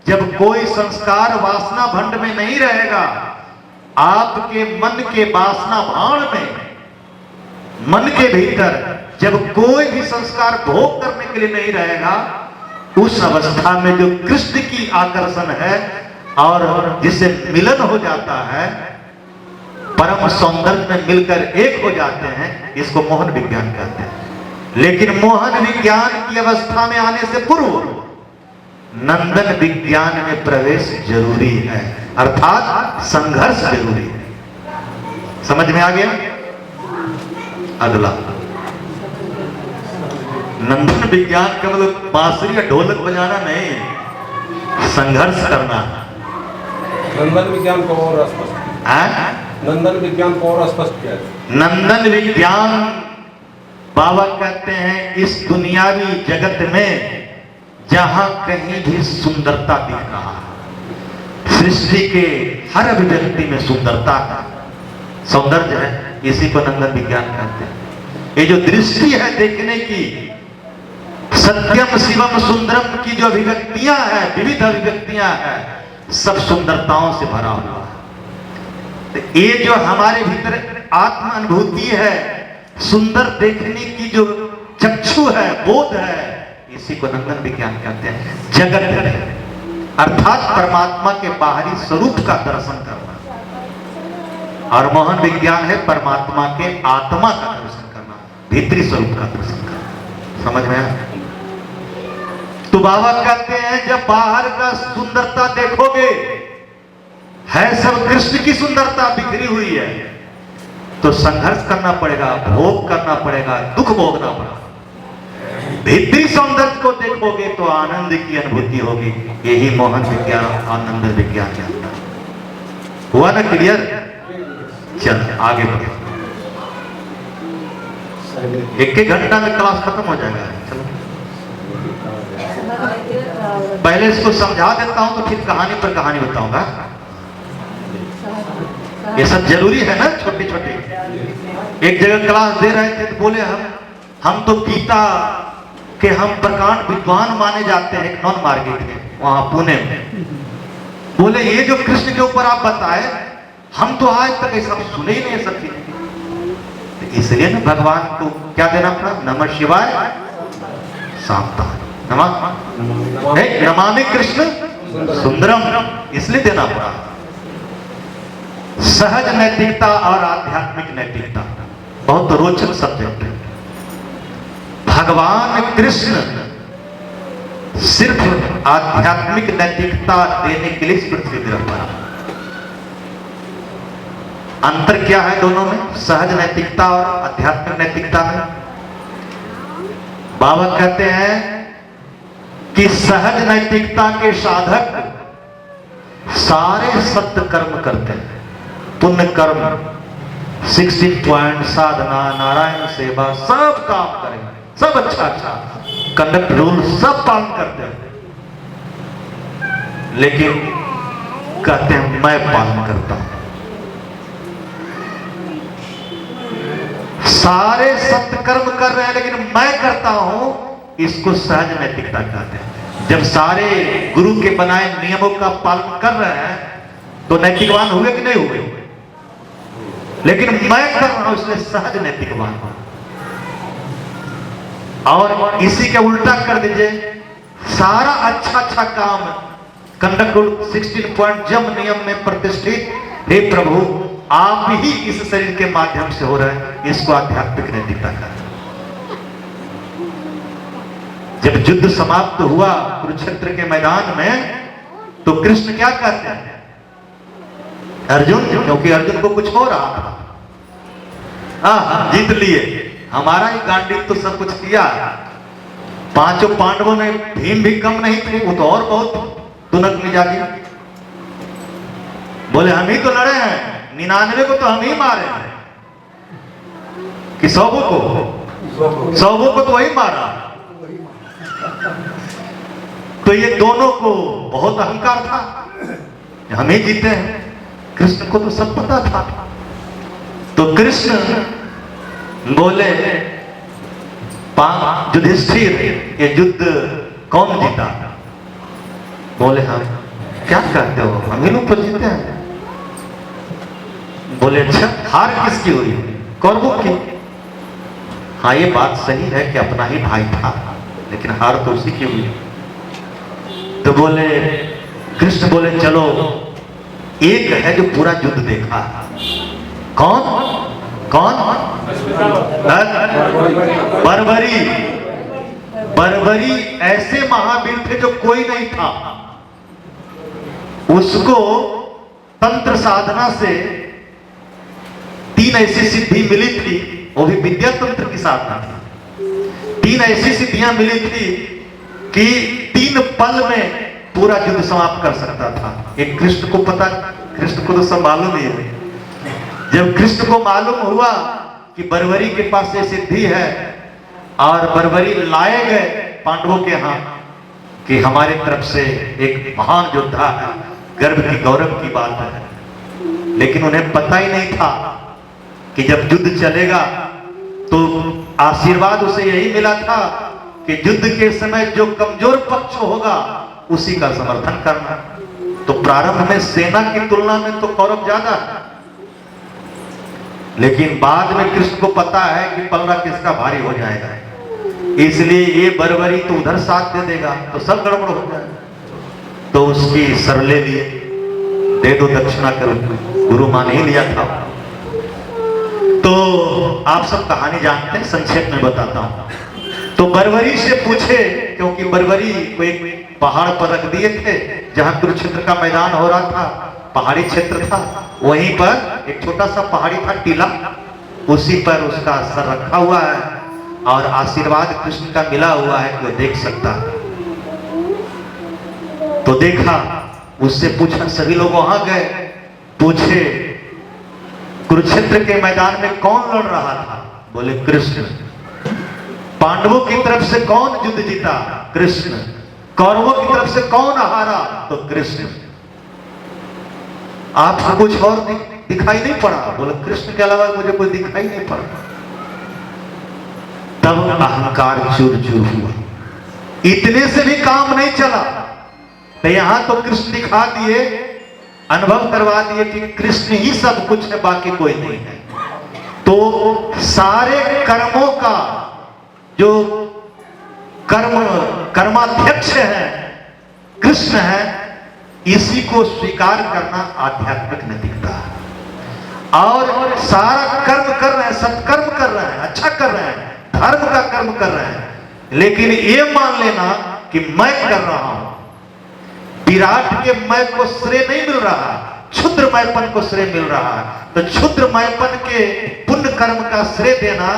जब कोई संस्कार वासना भंड में नहीं रहेगा, आपके मन के वासना भाण में, मन के भीतर जब कोई भी संस्कार भोग करने के लिए नहीं रहेगा, उस अवस्था में जो कृष्ण की आकर्षण है और जिससे मिलन हो जाता है, परम सौंदर्य में मिलकर एक हो जाते हैं, इसको मोहन विज्ञान कहते हैं। लेकिन मोहन विज्ञान की अवस्था में आने से पूर्व नंदन विज्ञान में प्रवेश जरूरी है, अर्थात संघर्ष जरूरी है। समझ में आ गया? अगला नंदन विज्ञान केवल बांसुरी या ढोलक बजाना नहीं, संघर्ष करना। नंदन विज्ञान को और स्पष्ट, नंदन विज्ञान को और स्पष्ट किया। नंदन विज्ञान बाबा कहते हैं इस दुनियावी जगत में जहां कहीं भी सुंदरता दिख रहा है, सृष्टि के हर अभिव्यक्ति में सुंदरता है, सौंदर्य है, इसी को नंदन विज्ञान कहते हैं। ये जो दृष्टि है देखने की, सत्यम शिवम सुंदरम की जो अभिव्यक्तियां हैं, विविध अभिव्यक्तियां हैं, सब सुंदरताओं से भरा हुआ है। तो ये जो हमारे भीतर आत्म अनुभूति है, सुंदर देखने की जो चक्षु है, बोध है, इसी को नंदन विज्ञान कहते हैं। जगत अर्थात परमात्मा के बाहरी स्वरूप का दर्शन करना, और मोहन विज्ञान है परमात्मा के आत्मा का दर्शन करना, भीतरी स्वरूप का दर्शन करना। समझ में आया? तो बाबा कहते हैं जब बाहर का सुंदरता देखोगे, है सब कृष्ण की सुंदरता बिखरी हुई है, तो संघर्ष करना पड़ेगा, भोग करना पड़ेगा, दुख भोगना पड़ेगा। भीतरी सौंदर्य को देखोगे तो आनंद की अनुभूति होगी। यही मोहन विज्ञान आनंद विज्ञान के अंदर हुआ ना। क्लियर? चल आगे बढ़ो। एक घंटा में क्लास खत्म हो जाएगा। चलो पहले इसको समझा देता हूं, तो फिर कहानी पर कहानी बताऊंगा। ये सब जरूरी है ना, छोटी छोटी। एक जगह क्लास दे रहे थे तो बोले हम तो गीता कि हम प्रकांड विद्वान माने जाते हैं, एक नॉन मार्केट में वहां पुणे में। बोले ये जो कृष्ण के ऊपर आप बताए, हम तो आज तक ये सब सुने ही नहीं सकते। तो इसलिए ना भगवान को क्या देना पड़ा? नमः शिवाय सावधान, नमामि कृष्ण सुंदरम, इसलिए देना पड़ा। सहज नैतिकता और आध्यात्मिक नैतिकता बहुत रोचक सब्जेक्ट है। भगवान कृष्ण सिर्फ आध्यात्मिक नैतिकता देने के लिए इस पृथ्वी पर पड़ा। अंतर क्या है दोनों में, सहज नैतिकता और आध्यात्मिक नैतिकता में? बाबा कहते हैं कि सहज नैतिकता के साधक सारे सत्य कर्म करते हैं, पुण्य कर्म, 16 पॉइंट, साधना, नारायण सेवा, सब काम करेंगे, सब अच्छा कंडक्ट रूल सब पालन करते हैं, लेकिन कहते हैं मैं पालन करता हूं। सारे सत्य कर्म कर रहे हैं लेकिन मैं करता हूं, इसको सहज नैतिकता कहते हैं। जब सारे गुरु के बनाए नियमों का पालन कर रहे हैं तो नैतिकवान हुए कि नहीं हुए? लेकिन मैं कर रहा हूं इसलिए सहज नैतिकवान हूं। और इसी के उल्टा कर दीजिए, सारा अच्छा काम कंडक्ट रूल 16 पॉइंट जम नियम में प्रतिष्ठित, हे प्रभु आप ही इस शरीर के माध्यम से हो रहे हैं, इसको आध्यात्मिक नैतिकता कहते हैं। जब युद्ध समाप्त हुआ कुरुक्षेत्र के मैदान में, तो कृष्ण क्या कहते हैं? अर्जुन, क्योंकि अर्जुन को कुछ हो रहा था, हम जीत लिए, हमारा ही गांडीव तो सब कुछ किया। पांचों पांडवों में भीम भी कम नहीं थे, वो तो और बहुत तुनक मिजाजी। बोले हम ही तो लड़े हैं, 99 को तो हम ही मारे हैं, कि 100 को तो वही मारा। तो ये दोनों को बहुत अहंकार था, हम ही जीते हैं। कृष्ण को तो सब पता था। तो कृष्ण बोले युधिष्ठिर, ये युद्ध कौन जीता? बोले हम क्या कहते हो, हम ही लोग तो जीते हैं। बोले अच्छा, हार किसकी हुई? कौरवों की। हाँ ये बात सही है कि अपना ही भाई था, लेकिन हार तो उसी की हुई। तो बोले कृष्ण बोले चलो, एक है जो पूरा युद्ध देखा। कौन? बर्बरी ऐसे महावीर थे जो कोई नहीं था। उसको तंत्र साधना से 3 ऐसी सिद्धि मिली थी, वो भी विद्या तंत्र की साधना थी। 3 ऐसी सिद्धियां मिली थी कि 3 पल में पूरा युद्ध समाप्त कर सकता था। एक कृष्ण को पता, कृष्ण को तो सब मालूम ही है। जब कृष्ण को मालूम हुआ कि बर्बरी के पास ये सिद्धि है, और बर्बरी लाए गए पांडवों के यहाँ कि हमारे तरफ से एक महान योद्धा है, गर्व की गौरव की बात है। लेकिन उन्हें पता ही नहीं था कि जब युद्ध चलेगा तो आशीर्वाद उसे यही मिला था कि युद्ध के समय जो कमजोर पक्ष होगा उसी का समर्थन करना। तो प्रारंभ में सेना की तुलना में तो कौरव ज्यादा है, लेकिन बाद में कृष्ण को पता है कि पलड़ा किसका भारी हो जाएगा, इसलिए ये बर्बरी तो उधर साथ दे देगा तो सब गड़बड़ हो जाएगा। तो उसकी सर ले लिए, दे दो दक्षिणा करो, गुरु मान ही लिया था। तो आप सब कहानी जानते हैं, संक्षेप में बताता हूं। तो बर्बरी से पूछे, क्योंकि बर्बरी को एक पहाड़ पर रख दिए थे जहां कुरुक्षेत्र का मैदान हो रहा था, पहाड़ी क्षेत्र था, वहीं पर एक छोटा सा पहाड़ी था टीला, उसी पर उसका सर रखा हुआ है और आशीर्वाद कृष्ण का मिला हुआ है कि वो देख सकता है। तो देखा, उससे पूछा, सभी लोग वहां गए, पूछे कुरुक्षेत्र के मैदान में कौन लड़ रहा था? बोले कृष्ण। पांडवों की तरफ से कौन युद्ध जीता? कृष्ण। कौरवों की तरफ से कौन हारा? तो कृष्ण। आपको कुछ और दिखाई नहीं पड़ा? बोले कृष्ण के अलावा मुझे कोई दिखाई नहीं पड़ा। तब अहंकार चूर चूर हुआ। इतने से भी काम नहीं चला, तो यहां तो कृष्ण दिखा दिए, अनुभव करवा दिए कि कृष्ण ही सब कुछ है, बाकी कोई नहीं है। तो सारे कर्मों का जो कर्माध्यक्ष है कृष्ण है, इसी को स्वीकार करना आध्यात्मिक नैतिकता है। और सारा कर्म कर रहे हैं, सत्कर्म कर रहे हैं, अच्छा कर रहे हैं, धर्म का कर्म कर रहे हैं, लेकिन ये मान लेना कि मैं कर रहा हूं, विराट के मैं को श्रेय नहीं मिल रहा, क्षुद्र मैपन को श्रेय मिल रहा है। तो क्षुद्र मैपन के पुण्य कर्म का श्रेय देना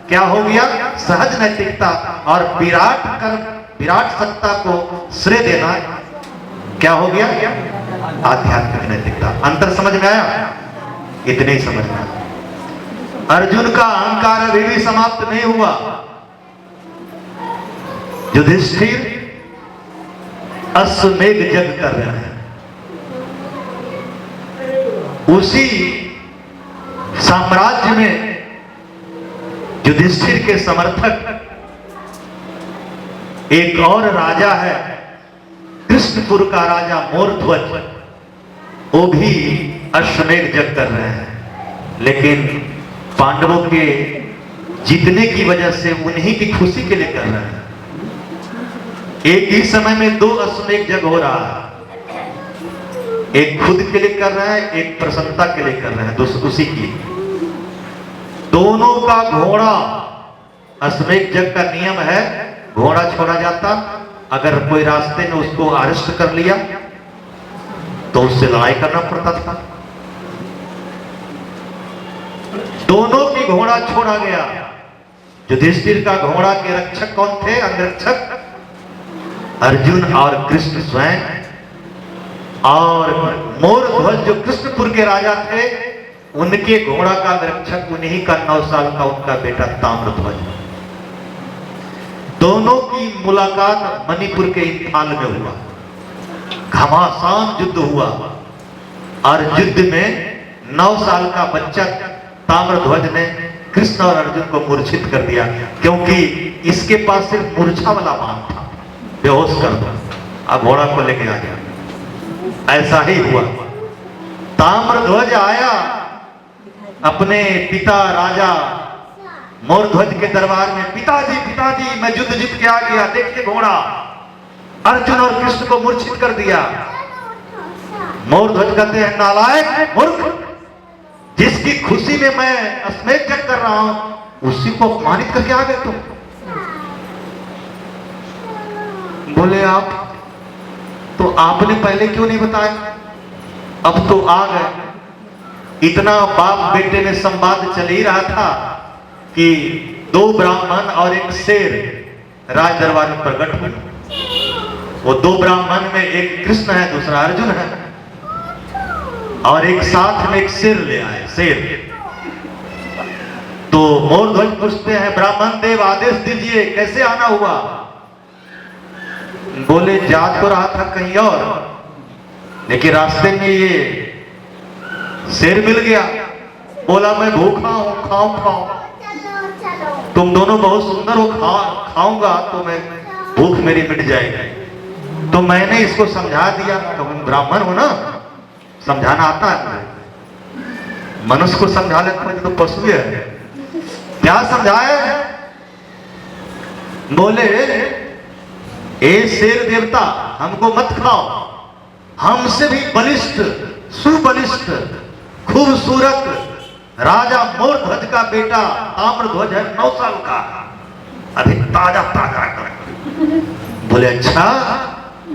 क्या हो गया? सहज नैतिकता। और विराट कर्म, विराट सत्ता को श्रेय देना क्या हो गया? आध्यात्मिक नैतिकता। अंतर समझ में आया? इतने ही समझना। अर्जुन का अहंकार अभी भी समाप्त नहीं हुआ। युधिष्ठिर अश्वमेध यज्ञ कर रहे हैं, उसी साम्राज्य में युधिष्ठिर के समर्थक एक और राजा है, कृष्णपुर का राजा मोरध्वज, वो भी अश्वमेध यज्ञ कर रहे हैं, लेकिन पांडवों के जीतने की वजह से उन्हीं की खुशी के लिए कर रहे हैं। एक ही समय में दो अश्वमेध यज्ञ हो रहा है, एक खुद के लिए कर रहा है, एक प्रसन्नता के लिए कर रहे हैं, उसी की। दोनों का घोड़ा, अश्वमेध यज्ञ का नियम है घोड़ा छोड़ा जाता, अगर कोई रास्ते में उसको अरेस्ट कर लिया तो उससे लड़ाई करना पड़ता था। दोनों की घोड़ा छोड़ा गया। युधिष्ठिर का घोड़ा के रक्षक कौन थे? अंगरक्षक अर्जुन और कृष्ण स्वयं, और मोरध्वज जो कृष्णपुर के राजा थे, उनके घोड़ा का रक्षक उन्हीं का 9 साल का उनका बेटा ताम्रध्वज। दोनों की मुलाकात मणिपुर के इम्फाल में हुआ, घमासान युद्ध हुआ, और युद्ध में 9 साल का बच्चा ताम्रध्वज ने कृष्ण और अर्जुन को मूर्छित कर दिया, क्योंकि इसके पास सिर्फ मूर्छा वाला बाण था, बेहोश कर दो, अब घोड़ा को लेके आ गया। ऐसा ही हुआ। ताम्रध्वज आया अपने पिता राजा मोरध्वज के दरबार में, पिताजी पिताजी मैं युद्ध जीत के आ गया, देखिए घोड़ा। अर्जुन और कृष्ण को मूर्छित कर दिया। मोरध्वज कहते हैं, नालायक मूर्ख, जिसकी खुशी में मैं अश्वमेध यज्ञ कर रहा हूं उसी को अपमानित करके आ गए तुम। बोले आप तो आपने पहले क्यों नहीं बताया? अब तो आ गए। इतना बाप बेटे में संवाद चल ही रहा था कि 2 ब्राह्मण और एक शेर राज दरबार में प्रकट हुए। वो 2 ब्राह्मण में एक कृष्ण है, दूसरा अर्जुन है, और एक साथ में एक शेर ले आए, शेर। तो मोरध्वज पूछते हैं, ब्राह्मण देव आदेश दीजिए, कैसे आना हुआ? बोले जा तो रहा था कहीं और, लेकिन रास्ते में ये शेर मिल गया। बोला मैं भूखा हूं, खाऊं। तुम दोनों बहुत सुंदर हो, खाऊंगा तो मैं भूख मेरी मिट जाएगी। तो मैंने इसको समझा दिया, तुम ब्राह्मण हो ना, समझाना आता है मुझे। मनुष्य को समझा लेते हैं तो पशु है। क्या समझाए? बोले ए शेर देवता, हमको मत खाओ, हमसे भी बलिष्ठ, सुबलिष्ठ, खूबसूरत राजा मोरध्वज का बेटा ताम्रध्वज है, 9 साल का, अभी ताजा ताजा कर। बोले अच्छा,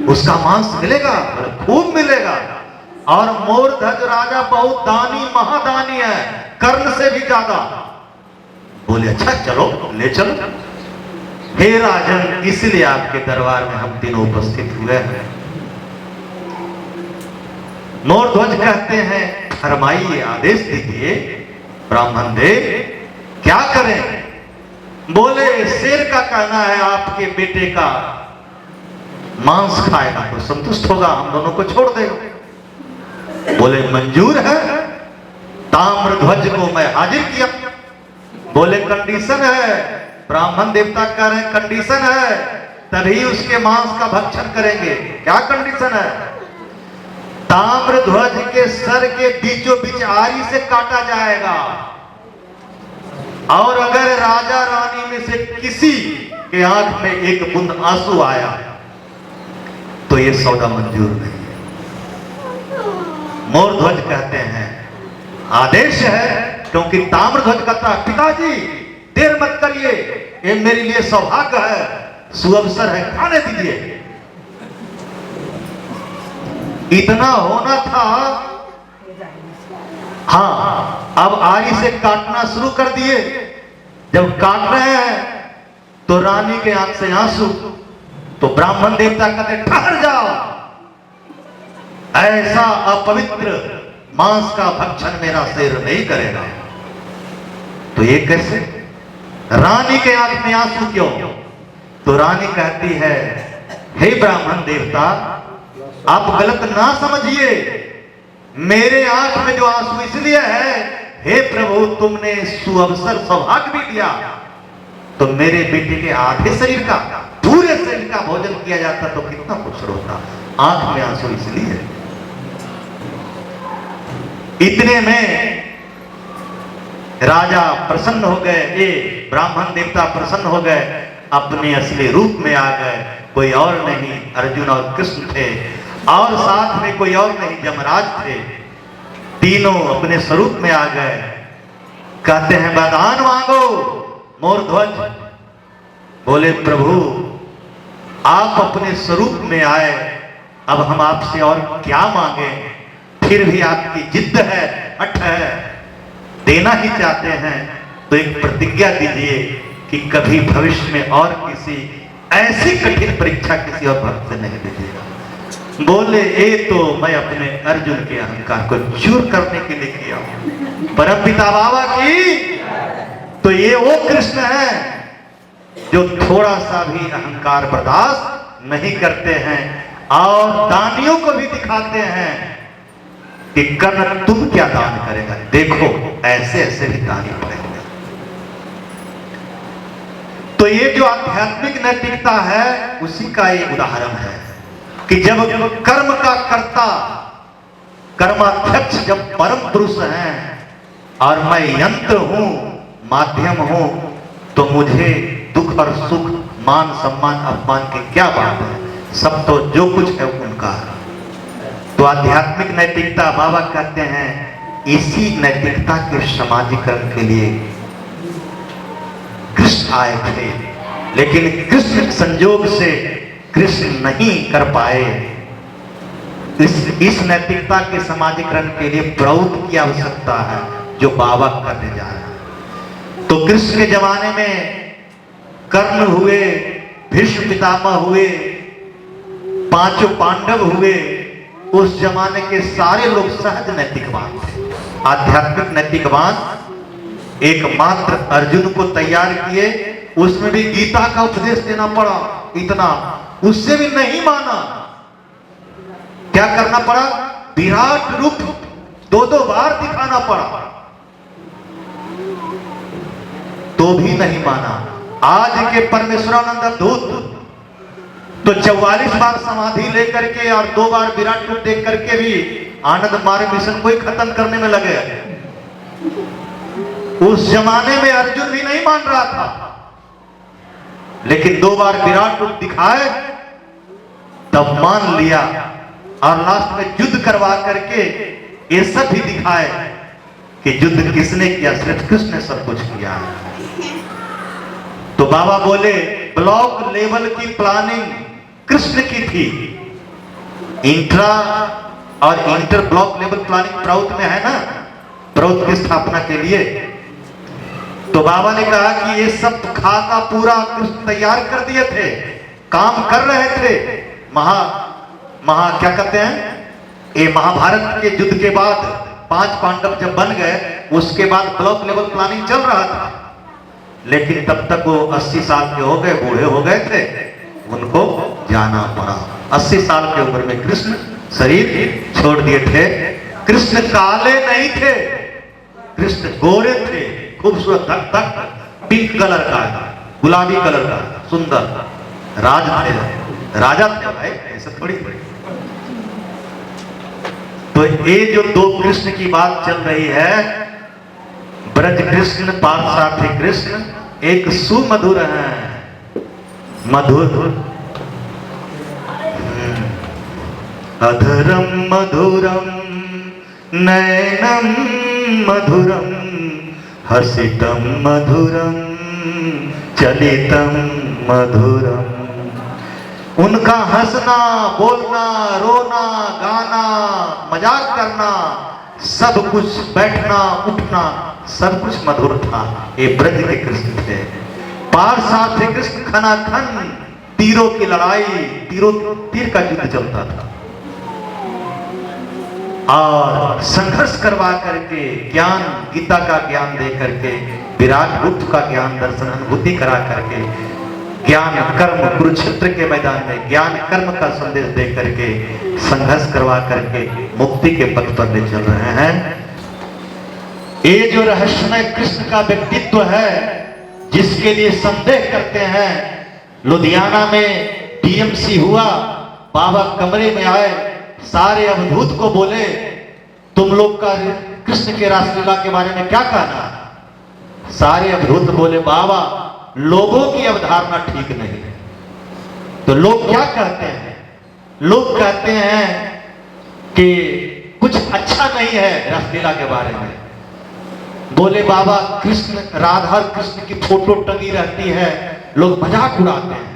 उसका मांस मिलेगा? बोले खूब मिलेगा। और मोरध्वज राजा बहुत दानी महादानी है, कर्ण से भी ज्यादा। बोले अच्छा चलो, ले चलो। हे राजन, इसलिए आपके दरबार में हम तीनों उपस्थित हुए हैं। मोरध्वज कहते हैं फरमाइए, आदेश दीजिए ब्राह्मण देव, क्या करें? बोले शेर का कहना है आपके बेटे का मांस खाएगा तो संतुष्ट होगा, हम दोनों को छोड़ देगा। बोले मंजूर है। ताम्रध्वज को मैं हाजिर किया। बोले कंडीशन है, ब्राह्मण देवता कह रहे हैं कंडीशन है, तभी उसके मांस का भक्षण करेंगे। क्या कंडीशन है? ताम्रध्वज के सर के बीचों बीच आरी से काटा जाएगा, और अगर राजा रानी में से किसी के आंख में एक बूंद आंसू आया तो ये सौदा मंजूर नहीं है। मोरध्वज कहते हैं आदेश है, क्योंकि ताम्रध्वज कहता है पिताजी देर मत करिए, ये मेरे लिए सौभाग्य है, सुअवसर है, खाने दीजिए। इतना होना था। हाँ, अब आरी से काटना शुरू कर दिए। जब काट रहे हैं तो रानी के आंख से आंसू, तो ब्राह्मण देवता कहते ठहर जाओ, ऐसा अपवित्र मांस का भक्षण मेरा शेर नहीं करेगा। तो ये कैसे? रानी के आंख में आंसू क्यों? तो रानी कहती है हे ब्राह्मण देवता, आप गलत ना समझिए, मेरे आंख में जो आंसू इसलिए है, हे प्रभु तुमने सुअवसर सौभाग्य भी दिया, तो मेरे बेटे के आधे शरीर का, पूरे शरीर का भोजन किया जाता तो कितना खुश होता। आंख में आंसू इसलिए। इतने में राजा प्रसन्न हो गए, ये ब्राह्मण देवता प्रसन्न हो गए, अपने असली रूप में आ गए। कोई और नहीं, अर्जुन और कृष्ण थे, और साथ में कोई और नहीं, यमराज थे। तीनों अपने स्वरूप में आ गए। कहते हैं वरदान मांगो। मोरध्वज बोले प्रभु आप अपने स्वरूप में आए, अब हम आपसे और क्या मांगे? फिर भी आपकी जिद है, हठ है, देना ही चाहते हैं, तो एक प्रतिज्ञा दीजिए कि कभी भविष्य में और किसी ऐसी कठिन परीक्षा किसी और भक्त से नहीं दीजिएगा। बोले ये तो मैं अपने अर्जुन के अहंकार को चूर करने के लिए किया हूं, परम पिता बाबा की। तो ये वो कृष्ण है जो थोड़ा सा भी अहंकार बर्दाश्त नहीं करते हैं, और दानियों को भी दिखाते हैं कि कर्ण तुम क्या दान करेगा, देखो ऐसे ऐसे भी दानी पड़ेंगे। तो ये जो आध्यात्मिक नैतिकता है उसी का एक उदाहरण है कि जब कर्म का कर्ता, कर्माध्यक्ष जब परम पुरुष हैं और मैं यंत्र हूं, माध्यम हूं, तो मुझे दुख और सुख, मान सम्मान अपमान की क्या बात है? सब तो जो कुछ है उनका। तो आध्यात्मिक नैतिकता बाबा कहते हैं इसी नैतिकता के समाजीकरण के लिए कृष्ण आए थे, लेकिन कृष्ण संजोग से कृष्ण नहीं कर पाए। इस नैतिकता के समाजीकरण के लिए प्रौढ़ की आवश्यकता है, जो बाबा करने जा रहे हैं। तो कृष्ण के जमाने में कर्ण हुए, भीष्म पितामह हुए, पांचों पांडव हुए, उस जमाने के सारे लोग सहज नैतिकवान थे, आध्यात्मिक नैतिकवान। एकमात्र अर्जुन को तैयार किए, उसमें भी गीता का उपदेश देना पड़ा, इतना उससे भी नहीं माना। क्या करना पड़ा? विराट रूप 2-2 बार दिखाना पड़ा, तो भी नहीं माना। आज के परमेश्वरानंद दूत तो 44 बार समाधि लेकर के और 2 बार विराट रूप देख करके भी आनंद मार्ग मिशन को ही खत्म करने में लगे। उस जमाने में अर्जुन भी नहीं मान रहा था, लेकिन 2 बार विराट रूप दिखाए तब मान लिया, और लास्ट में युद्ध करवा करके ये सब भी दिखाए कि युद्ध किसने किया, सिर्फ कृष्ण ने सब कुछ किया। तो बाबा बोले ब्लॉक लेवल की प्लानिंग कृष्ण की थी, इंट्रा और इंटर ब्लॉक लेवल प्लानिंग प्राउत में है ना, प्राउत की स्थापना के लिए। तो बाबा ने कहा कि ये सब खाका पूरा कृष्ण तैयार कर दिए थे, काम कर रहे थे। क्या कहते हैं, ये महाभारत के युद्ध के बाद 5 पांडव जब बन गए, उसके बाद ब्लॉक लेवल प्लानिंग चल रहा था, लेकिन तब तक वो 80 साल के हो गए, बूढ़े हो गए थे, उनको जाना पड़ा। 80 साल की उम्र में कृष्ण शरीर छोड़ दिए थे। कृष्ण काले नहीं थे, कृष्ण गोरे थे, खूबसूरत, धक धक पिंक कलर का, गुलाबी कलर का, सुंदर राजा थे भाई, ऐसा थोड़ी थोड़ी। तो ये जो 2 कृष्ण की बात चल रही है, ब्रज कृष्ण पार्थसारथी कृष्ण, एक सुमधुर है, मधुर अधरम मधुरम नयनम मधुरम हसितम मधुरम चलितम मधुरम। उनका हंसना, बोलना, रोना, गाना, मजाक करना, सब कुछ, बैठना, उठना, सब कुछ मधुर था। ये ब्रज के कृष्ण थे। पार्थसारथी कृष्ण खनाखन तीरों की लड़ाई, तीर का युद्ध चलता था, और संघर्ष करवा करके ज्ञान, गीता का ज्ञान दे करके, विराट रूप का ज्ञान, दर्शन, अनुभूति करा करके, ज्ञान कर्म, कुरुक्षेत्र के मैदान में ज्ञान कर्म का संदेश दे करके, संघर्ष करवा करके मुक्ति के पथ पर ले चल रहे हैं। ये जो रहस्यमय कृष्ण का व्यक्तित्व है, जिसके लिए संदेह करते हैं, लुधियाना में टीएमसी हुआ, बाबा कमरे में आए, सारे अवधूत को बोले तुम लोग का कृष्ण के रासलीला के बारे में क्या कहना है? सारे अवधूत बोले बाबा लोगों की अवधारणा ठीक नहीं है। तो लोग क्या कहते हैं? लोग कहते हैं कि कुछ अच्छा नहीं है रासलीला के बारे में। बोले बाबा कृष्ण, राधा और कृष्ण की फोटो टंगी रहती है, लोग मजाक उड़ाते हैं।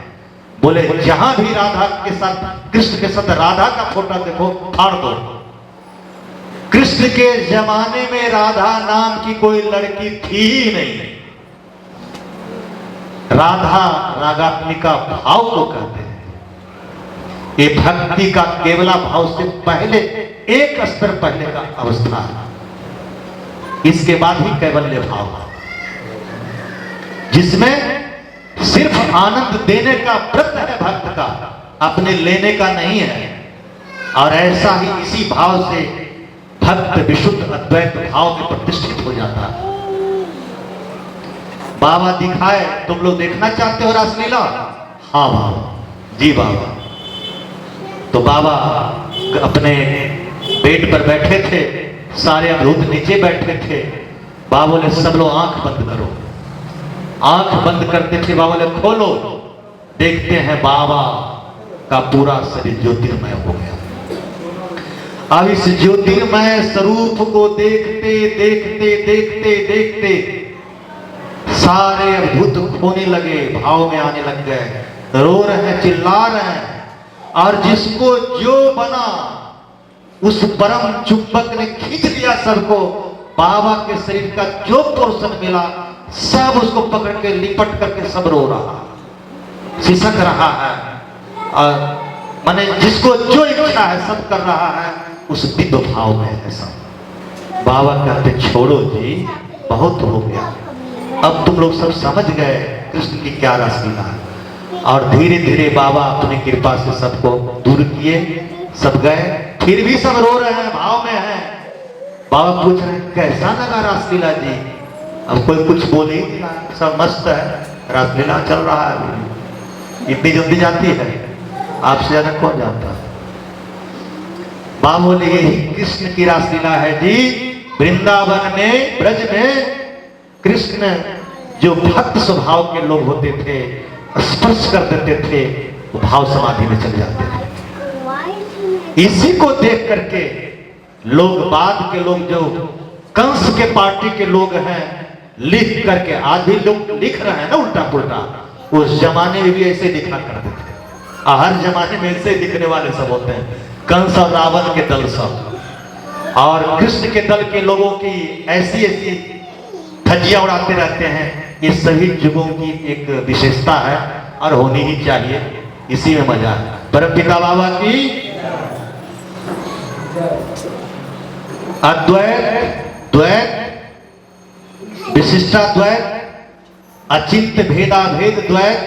बोले जहां भी राधा के साथ, कृष्ण के साथ राधा का फोटो देखो, फाड़ दो। कृष्ण के जमाने में राधा नाम की कोई लड़की थी ही नहीं। राधा रागात्मिका भाव को कहते हैं। ये भक्ति का केवला भाव से पहले, एक स्तर पहले का अवस्था है। इसके बाद ही कैवल्य भाव है, जिसमें सिर्फ आनंद देने का व्रत है भक्त का, अपने लेने का नहीं है। और ऐसा ही इसी भाव से भक्त विशुद्ध अद्वैत भाव में प्रतिष्ठित हो जाता है। बाबा दिखाए, तुम लोग देखना चाहते हो रासलीला? हाँ बाबा जी बाबा। तो बाबा अपने बेड पर बैठे थे, सारे अवधूत नीचे बैठे थे। बाबा बोले सब लोग आंख बंद करो। आंख बंद करते थे, बाबा बोले खोलो। देखते हैं बाबा का पूरा शरीर ज्योतिर्मय हो गया। अब इस ज्योतिर्मय स्वरूप को देखते देखते देखते देखते सारे अद्भुत खोने लगे, भाव में आने लग गए, रो रहे हैं, चिल्ला रहे हैं। और जिसको जो बना उस परम चुंबक ने खींच लिया सबको। बाबा के शरीर का जो पोर्शन मिला सब उसको पकड़ के लिपट करके सब रो रहा, सिसक रहा है। और माने जिसको जो इच्छा है सब कर रहा है, उस दिव्य भाव में है सब। बाबा कहते छोड़ो जी, बहुत हो गया, अब तुम लोग सब समझ गए कृष्ण की क्या रासलीला है। और धीरे धीरे बाबा अपनी कृपा से सबको दूर किए, सब गए। फिर भी सब रो रहे हैं, भाव में हैं। बाबा पूछ रहे हैं कैसा लगा रासलीला जी? अब कोई कुछ बोले ही नहीं, सब मस्त है, रासलीला चल रहा है, इतनी जल्दी जाती है। आपसे ज्यादा कौन जानता है? मां बोले यही कृष्ण की रासलीला है जी। वृंदावन में, ब्रज में कृष्ण जो भक्त स्वभाव के लोग होते थे, स्पर्श कर देते थे, वो भाव समाधि में चले जाते थे। इसी को देख करके लोग, बाद के लोग जो कंस के पार्टी के लोग हैं, लिख करके, आज भी लोग लिख रहे हैं ना उल्टा पुल्टा, उस जमाने में भी ऐसे लिखा करते थे। हर जमाने में ऐसे लिखने वाले सब होते हैं, कंस और रावण के दल सब, और कृष्ण के दल के लोगों की ऐसी ऐसी धज्जियां उड़ाते रहते हैं। ये सभी युगों की एक विशेषता है और होनी ही चाहिए, इसी में मजा है। परमपिता बाबा की अद्वैत, द्वैत, विशिष्टाद्वैत, अचिंत्य भेदाभेद द्वैत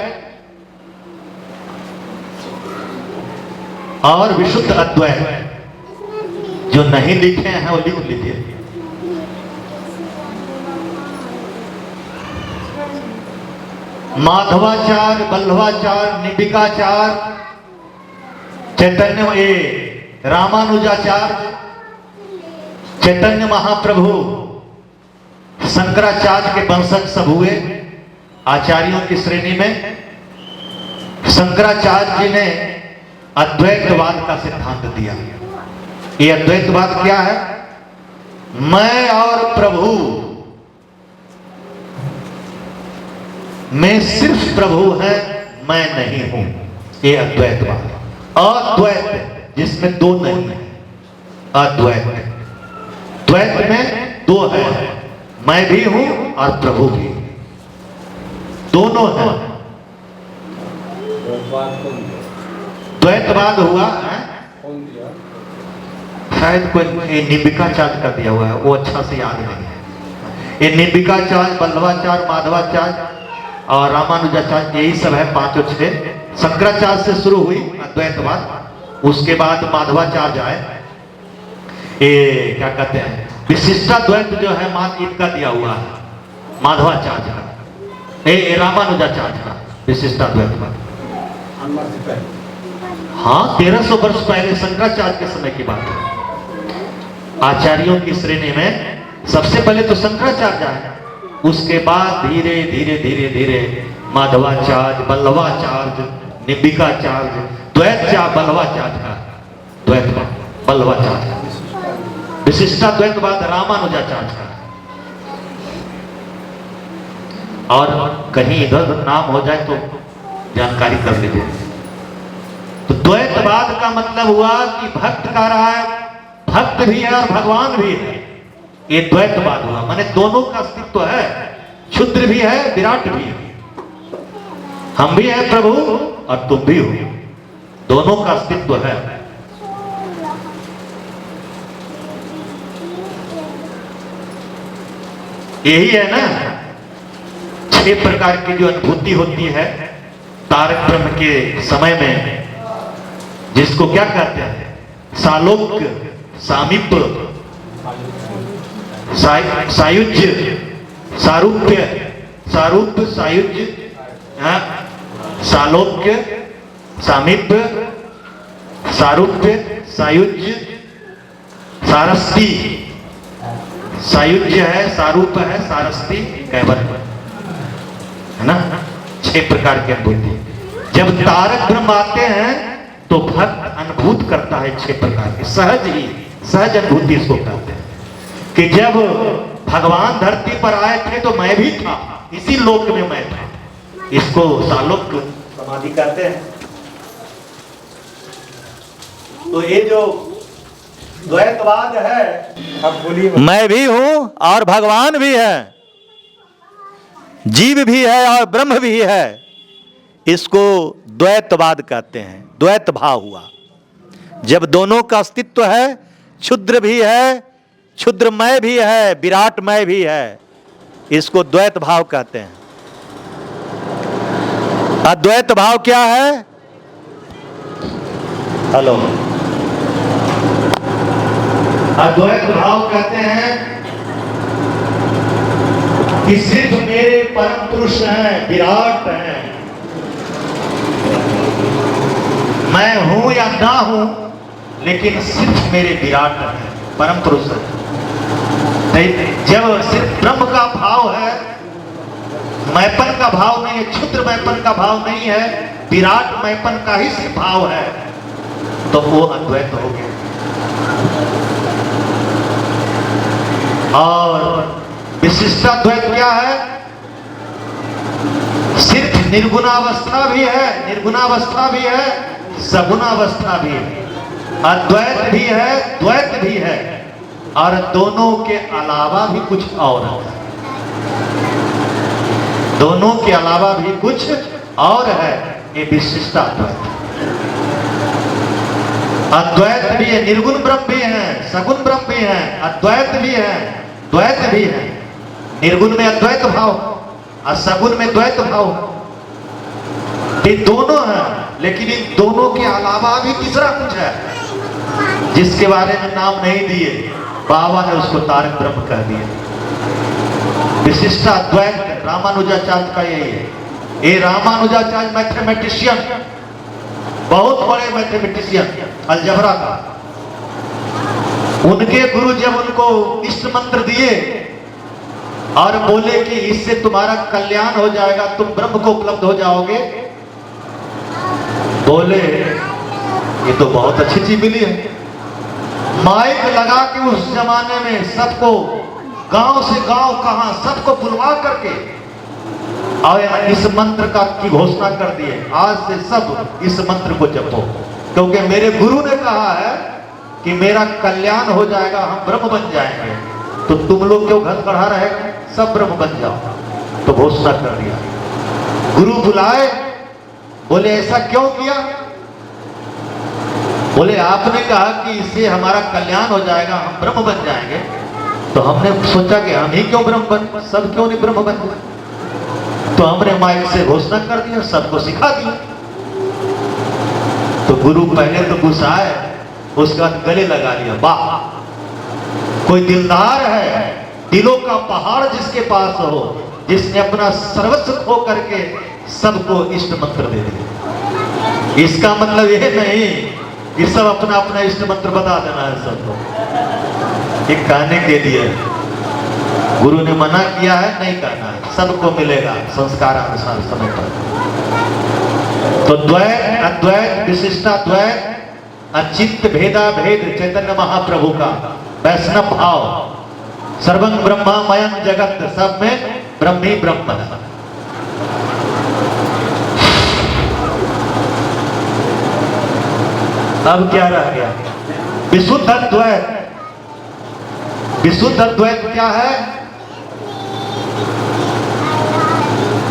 और विशुद्ध अद्वैत। जो नहीं लिखे हैं वो लिख लीजिए। माधवाचार्य, बल्लभाचार्य, निबिकाचार्य, चैतन्य रामानुजाचार्य, चैतन्य महाप्रभु, शंकराचार्य के वंशज सब हुए आचार्यों की श्रेणी में। शंकराचार्य जी ने अद्वैतवाद का सिद्धांत दिया। ये अद्वैतवाद क्या है? मैं और प्रभु में सिर्फ प्रभु है, मैं नहीं हूं, ये अद्वैतवाद। अद्वैत जिसमें दो नहीं है, अद्वैत। द्वैत में दो है, मैं भी हूं और प्रभु भी, दोनों हैं। द्वैतवाद हुआ है, शायद कोई निबिकाचार्य का दिया हुआ है, वो अच्छा से याद नहीं है। ये निबिकाचार्य, बल्लभाचार्य, माधवाचार्य और रामानुजाचार्य, यही सब है, पांचों छह। शंकराचार्य से शुरू हुई अद्वैतवाद, उसके बाद माधवाचार्य आए। ये क्या कहते हैं, विशिष्टाद्वैत जो है इनका दिया हुआ है, माधवाचार्य का, रामानुजाचार्य का विशिष्टाद्वैतवाद। हाँ, 1300 वर्ष पहले शंकराचार्य के समय की बात है। आचार्यों की श्रेणी में सबसे पहले तो शंकराचार्य आए, उसके बाद धीरे धीरे धीरे धीरे माधवाचार्य, बल्लभाचार्य, निबिकाचार्य, द्वैतचार्य, बल्लभाचार्य का द्वैत, बल्लभाचार्य का विशिष्टाद्वैतवाद, रामानुजाचार्य का। और कहीं इधर नाम हो जाए तो जानकारी कर लीजिए। तो द्वैतवाद का मतलब हुआ कि भक्त का रहा है, भक्त भी है और भगवान भी है, ये द्वैतवाद हुआ। माने दोनों का अस्तित्व है, क्षुद्र भी है, विराट भी है, हम भी है प्रभु और तुम भी हो, दोनों का अस्तित्व है। यही है ना 6 प्रकार की जो अनुभूति होती है तारक ब्रह्म के समय में, जिसको क्या कहते हैं, सालोक्य, सामीप्य, सायुज्य, सारूप्य, सारूप्य, सायुज्य, सालोक्य, सामीप्य, सारूप्य, सायुज्य, सारस्ती, सायुज्य है, सारूप है, सारस्ती, कैवल्य, है ना। 6 प्रकार की अनुभूति। जब तारक ब्रह्म आते हैं तो भक्त अनुभूत करता है 6 प्रकार की, सहज ही, सहज अनुभूति इसको कहते हैं। कि जब भगवान धरती पर आए थे तो मैं भी था, इसी लोक में मैं था, इसको सालोक्य समाधि कहते हैं। तो ये जो द्वैतवाद है, अब बोलिए, मैं भी हूं और भगवान भी है, जीव भी है और ब्रह्म भी है, इसको द्वैतवाद कहते हैं। द्वैत भाव हुआ जब दोनों का अस्तित्व है, क्षुद्र भी है, क्षुद्रमय भी है, विराटमय भी है, इसको द्वैत भाव कहते हैं। अद्वैत भाव क्या है? हेलो, अद्वैत भाव कहते हैं कि सिर्फ मेरे परम पुरुष हैं, विराट हैं, मैं हूं या ना हूं, लेकिन सिर्फ मेरे विराट है, परम पुरुष है। जब सिर्फ ब्रह्म का भाव है, मैपन का भाव नहीं है, क्षुद्र मैपन का भाव नहीं है, विराट मैपन का ही सिर्फ भाव है, तो वो अद्वैत हो गया। और विशिष्टाद्वैत क्या है? सिर्फ निर्गुणावस्था भी है, निर्गुणावस्था भी है, सगुणावस्था भी है, अद्वैत भी है, द्वैत भी है, और दोनों के अलावा भी कुछ और है। दोनों के अलावा भी कुछ और है, ये विशिष्टाद्वैत। अद्वैत भी है, निर्गुण ब्रह्म भी है, सगुण ब्रह्म भी है, अद्वैत भी है, द्वैत भी है। निर्गुण में अद्वैत भाव और सगुण में द्वैत भाव, ये दोनों हैं। लेकिन इन दोनों के अलावा भी तीसरा कुछ है, जिसके बारे में नाम नहीं दिए, बाबा ने उसको तारक ब्रह्म कह दिया। विशिष्टाद्वैत रामानुजाचार्य का यही है। ये रामानुजाचार्य मैथमेटिशियन, बहुत बड़े मैथमेटिशियन, अलजबरा का, उनके गुरु जब उनको इष्ट मंत्र दिए और बोले कि इससे तुम्हारा कल्याण हो जाएगा, तुम ब्रह्म को उपलब्ध हो जाओगे, बोले ये तो बहुत अच्छी चीज मिली है। माइक लगा के उस जमाने में सबको, गांव से गांव, कहां सबको बुलवा करके और इस मंत्र का की घोषणा कर दिए, आज से सब इस मंत्र को जपो, क्योंकि मेरे गुरु ने कहा है कि मेरा कल्याण हो जाएगा, हम ब्रह्म बन जाएंगे, तो तुम लोग क्यों घर बढ़ा रहे, सब ब्रह्म बन जाओ। तो घोषणा कर दिया। गुरु बुलाए, बोले ऐसा क्यों किया? बोले आपने कहा कि इससे हमारा कल्याण हो जाएगा, हम ब्रह्म बन जाएंगे, तो हमने सोचा कि हम ही क्यों ब्रह्म बन, सब क्यों नहीं ब्रह्म बन जाए, तो हमने माइक से घोषणा कर दिया, सबको सिखा दिया। तो गुरु पहले तो गुस्साए, उसके बाद गले लगा लिया, वाह कोई दिलदार है, दिलों का पहाड़ जिसके पास हो, जिसने अपना सर्वस्व खो करके सबको इष्ट मंत्र दे दिया। इसका मतलब यह नहीं कि सब अपना अपना इष्ट मंत्र बता देना है सबको, एक कहने के लिए गुरु ने मना किया है, नहीं कहना है, सबको मिलेगा संस्कार अनुसार समय पर। तो द्वैत, अद्वैत, विशिष्टाद्वैत, अचिंत भेदा भेद चैतन्य महाप्रभु का वैष्णव भाव, सर्वं ब्रह्ममयं जगत, सब में ब्रह्म ही ब्रह्म है। अब क्या रह गया? विशुद्ध अद्वैत। विशुद्ध अद्वैत क्या है?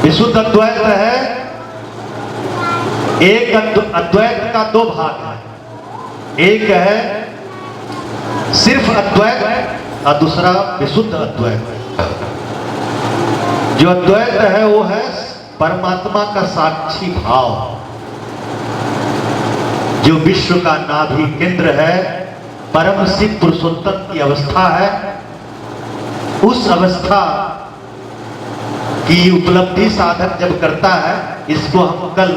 विशुद्ध अद्वैत है, एक अद्वैत का दो भाग है, एक है सिर्फ अद्वैत और दूसरा विशुद्ध अद्वैत। जो अद्वैत है वो है परमात्मा का साक्षी भाव, जो विश्व का नाभि केंद्र है, परम शिव पुरुषोत्तम की अवस्था है। उस अवस्था की उपलब्धि साधक जब करता है, इसको हम कल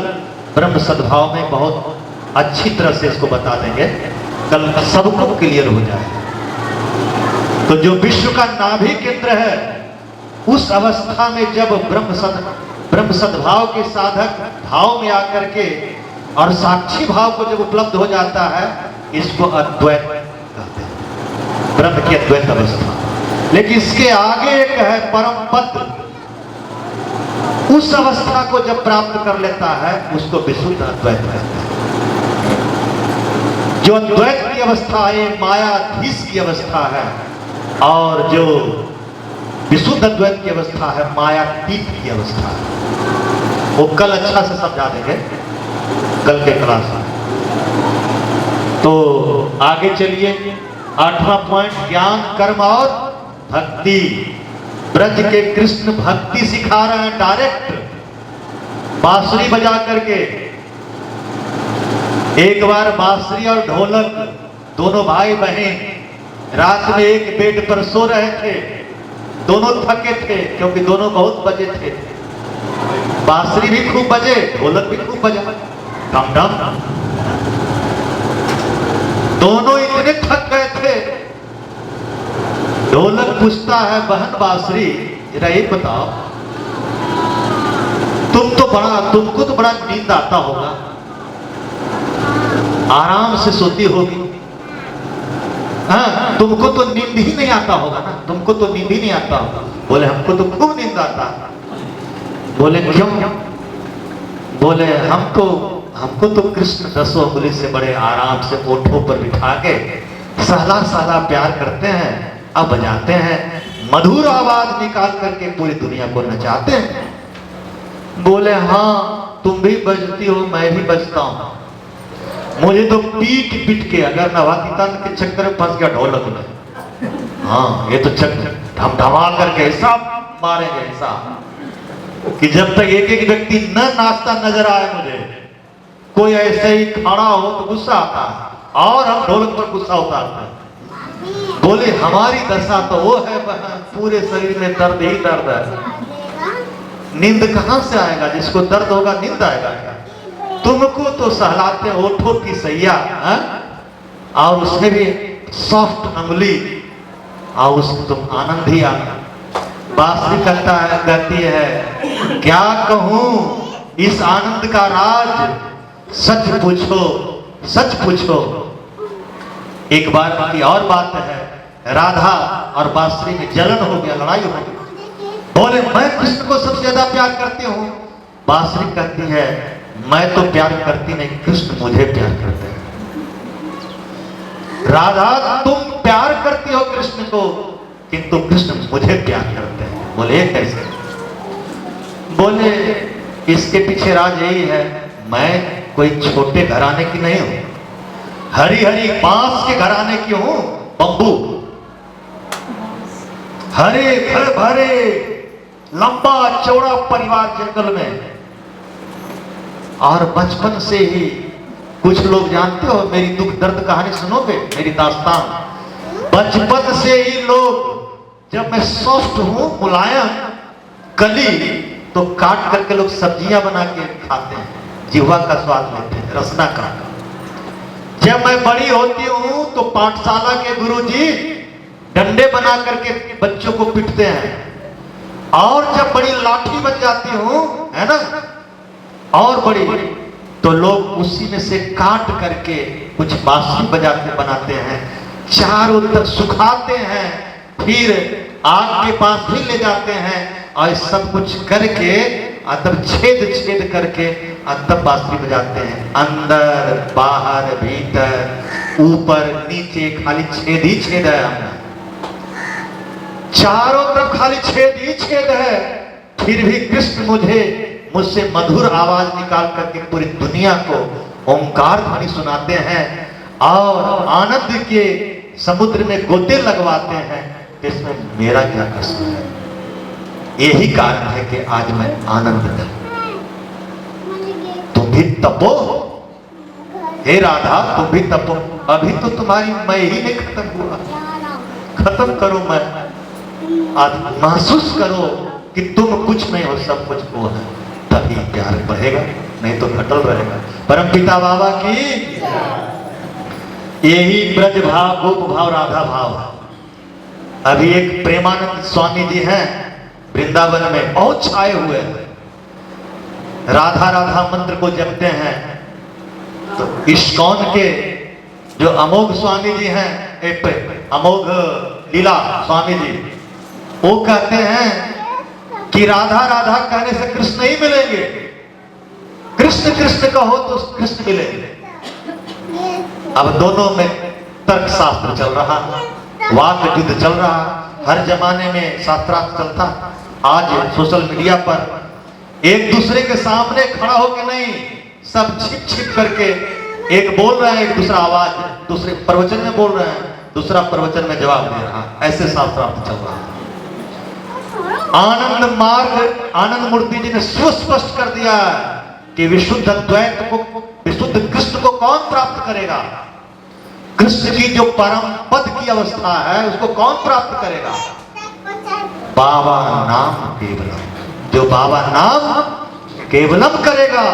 ब्रह्म सद्भाव में बहुत अच्छी तरह से इसको बता देंगे, कल सबको क्लियर हो जाए। तो जो विश्व का नाभि केंद्र है, उस अवस्था में जब ब्रह्म सद्भाव के साधक भाव में आकर के और साक्षी भाव को जब उपलब्ध हो जाता है, इसको अद्वैत कहते हैं, ब्रह्म की अद्वैत अवस्था। लेकिन इसके आगे एक है परम पद, उस अवस्था को जब प्राप्त कर लेता है, उसको विशुद्ध अद्वैत कहते हैं। जो अद्वैत की अवस्था है, मायाधीश की अवस्था है, और जो विशुद्ध अद्वैत की अवस्था है, मायातीत की अवस्था है। वो कल अच्छा से समझा देंगे, कल के क्लास में। तो आगे चलिए, 8वां पॉइंट, ज्ञान कर्म और भक्ति। ब्रज के कृष्ण भक्ति सिखा रहे हैं डायरेक्ट, बांसुरी बजा करके। एक बार बांसुरी और ढोलक दोनों भाई बहन रात में एक बेड पर सो रहे थे। दोनों थके थे क्योंकि दोनों बहुत बजे थे। बांसुरी भी खूब बजे, ढोलक भी खूब बजा, डम डम दोनों इतने थक गए थे। ढोलक पूछता है, बहन बांसुरी, जरा ये बताओ, तुमको तो बड़ा नींद आता होगा, आराम से सोती होगी। हाँ, तुमको तो नींद ही नहीं आता होगा ना, तुमको तो नींद ही नहीं आता होगा। बोले हमको तो खूब नींद आता। बोले क्यों? बोले हमको तो कृष्ण 10 उंगली से बड़े आराम से ओठों पर बिठा के सहला सहला प्यार करते हैं, अब बजाते हैं, मधुर आवाज निकाल करके पूरी दुनिया को नचाते हैं। बोले हाँ, तुम भी बजती हो, मैं भी बजता हूं। मुझे तो पीट पीट के, अगर नवातीतान के चक्कर में फंस गया ढोलक में, हाँ ये तो चक्कर हम धमाल करके ऐसा मारेंगे, ऐसा कि जब तक एक एक व्यक्ति न नाचता नजर आए मुझे, कोई ऐसे ही खड़ा हो तो गुस्सा आता है और हम ढोलक पर गुस्सा उतारते हैं। बोले हमारी दशा तो वो है, पूरे शरीर में दर्द ही दर्द है, नींद कहां से आएगा? जिसको दर्द होगा नींद आएगा क्या? तुमको तो सहलाते ओठों की सैया, और उसमें भी सॉफ्ट अंगुली, और उसको तुम आनंद ही आनंद। बांसुरी कहती है क्या कहूं इस आनंद का राज, सच पूछो सच पूछो। एक बार की और बात है, राधा और बांसुरी में जलन हो गया, लड़ाई हो गई। बोले मैं कृष्ण को सबसे ज्यादा प्यार करती हूँ। बांसुरी कहती है मैं तो प्यार करती नहीं, कृष्ण मुझे प्यार करते हैं। राधा तुम प्यार करती हो कृष्ण को, किंतु कृष्ण मुझे प्यार करते हैं। बोले कैसे? बोले इसके पीछे राज यही है, मैं कोई छोटे घराने की नहीं हूं, हरी हरी बांस के घराने की हूं, बम्बू, हरे भरे भरे लंबा चौड़ा परिवार जंगल में। और बचपन से ही, कुछ लोग जानते हो मेरी दुख दर्द कहानी सुनोगे, मेरी दास्तान, बचपन से ही लोग, जब मैं सॉफ्ट हूं, मुलायम कली, तो काट करके लोग सब्जियां बना के खाते हैं, जिह्वा का स्वाद लेते हैं, रसना का। जब मैं बड़ी होती हूं तो पाठशाला के गुरुजी डंडे बना करके बच्चों को पीटते हैं, और जब बड़ी लाठी बन जाती हूं, है ना, और बड़ी, तो लोग उसी में से काट करके कुछ बांसुरी बजाते बनाते हैं, चारों तरफ सुखाते हैं, फिर आग के पास भी ले जाते हैं, और सब कुछ करके तब छेद छेद करके तब बांसुरी बजाते हैं। अंदर बाहर भीतर ऊपर नीचे खाली छेद ही छेद है, चारों तरफ खाली छेद ही छेद है। फिर भी कृष्ण मुझसे मधुर आवाज निकाल करके पूरी दुनिया को ओंकार ध्वनि सुनाते हैं, और आनंद के समुद्र में गोते लगवाते हैं। इसमें मेरा क्या कसूर है? यही कारण है कि आज मैं आनंद में। तुम भी तपो हे राधा, तुम भी तपो, अभी तो तुम्हारी मैं ही नहीं खत्म हुआ, खत्म करो मैं, आज महसूस करो कि तुम कुछ नहीं हो, सब कुछ वो है, तभी प्यार बढ़ेगा, नहीं तो घटल रहेगा। परम पिता बाबा की यही ब्रज भाव, गोप भाव, राधा भाव। अभी एक प्रेमानंद स्वामी जी हैं वृंदावन में, बहुत छाए हुए हैं, राधा राधा मंत्र को जपते हैं। तो इस्कॉन के जो अमोघ स्वामी जी हैं, अमोघ लीला स्वामी जी, वो कहते हैं कि राधा राधा कहने से कृष्ण ही मिलेंगे, कृष्ण कृष्ण कहो तो कृष्ण मिलेंगे। अब दोनों में तर्क शास्त्र चल रहा, वाक युद्ध चल रहा, हर जमाने में शास्त्रार्थ चलता। आज सोशल मीडिया पर एक दूसरे के सामने खड़ा होकर नहीं, सब छिप छिप करके एक बोल रहा है, एक दूसरा आवाज दूसरे प्रवचन में बोल रहे हैं, दूसरा प्रवचन में जवाब दे रहा, ऐसे शास्त्रार्थ चल रहा है। आनंद मार्ग आनंद मूर्ति जी ने सुस्पष्ट कर दिया कि विशुद्ध द्वैत को, विशुद्ध कृष्ण को कौन प्राप्त करेगा? कृष्ण की जो परम पद की अवस्था है उसको कौन प्राप्त करेगा? बाबा नाम केवलम, जो बाबा नाम केवलम करेगा।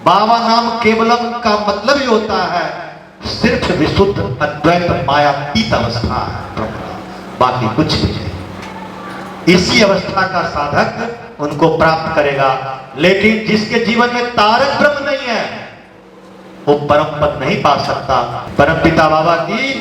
बाबा नाम केवलम का मतलब ही होता है सिर्फ विशुद्ध अद्वैत मायातीत अवस्था है ब्रह्म, बाकी कुछ भी नहीं। इसी अवस्था का साधक उनको प्राप्त करेगा। लेकिन जिसके जीवन में तारक ब्रह्म नहीं है वो परम पद नहीं पा सकता। परम पिता बाबा की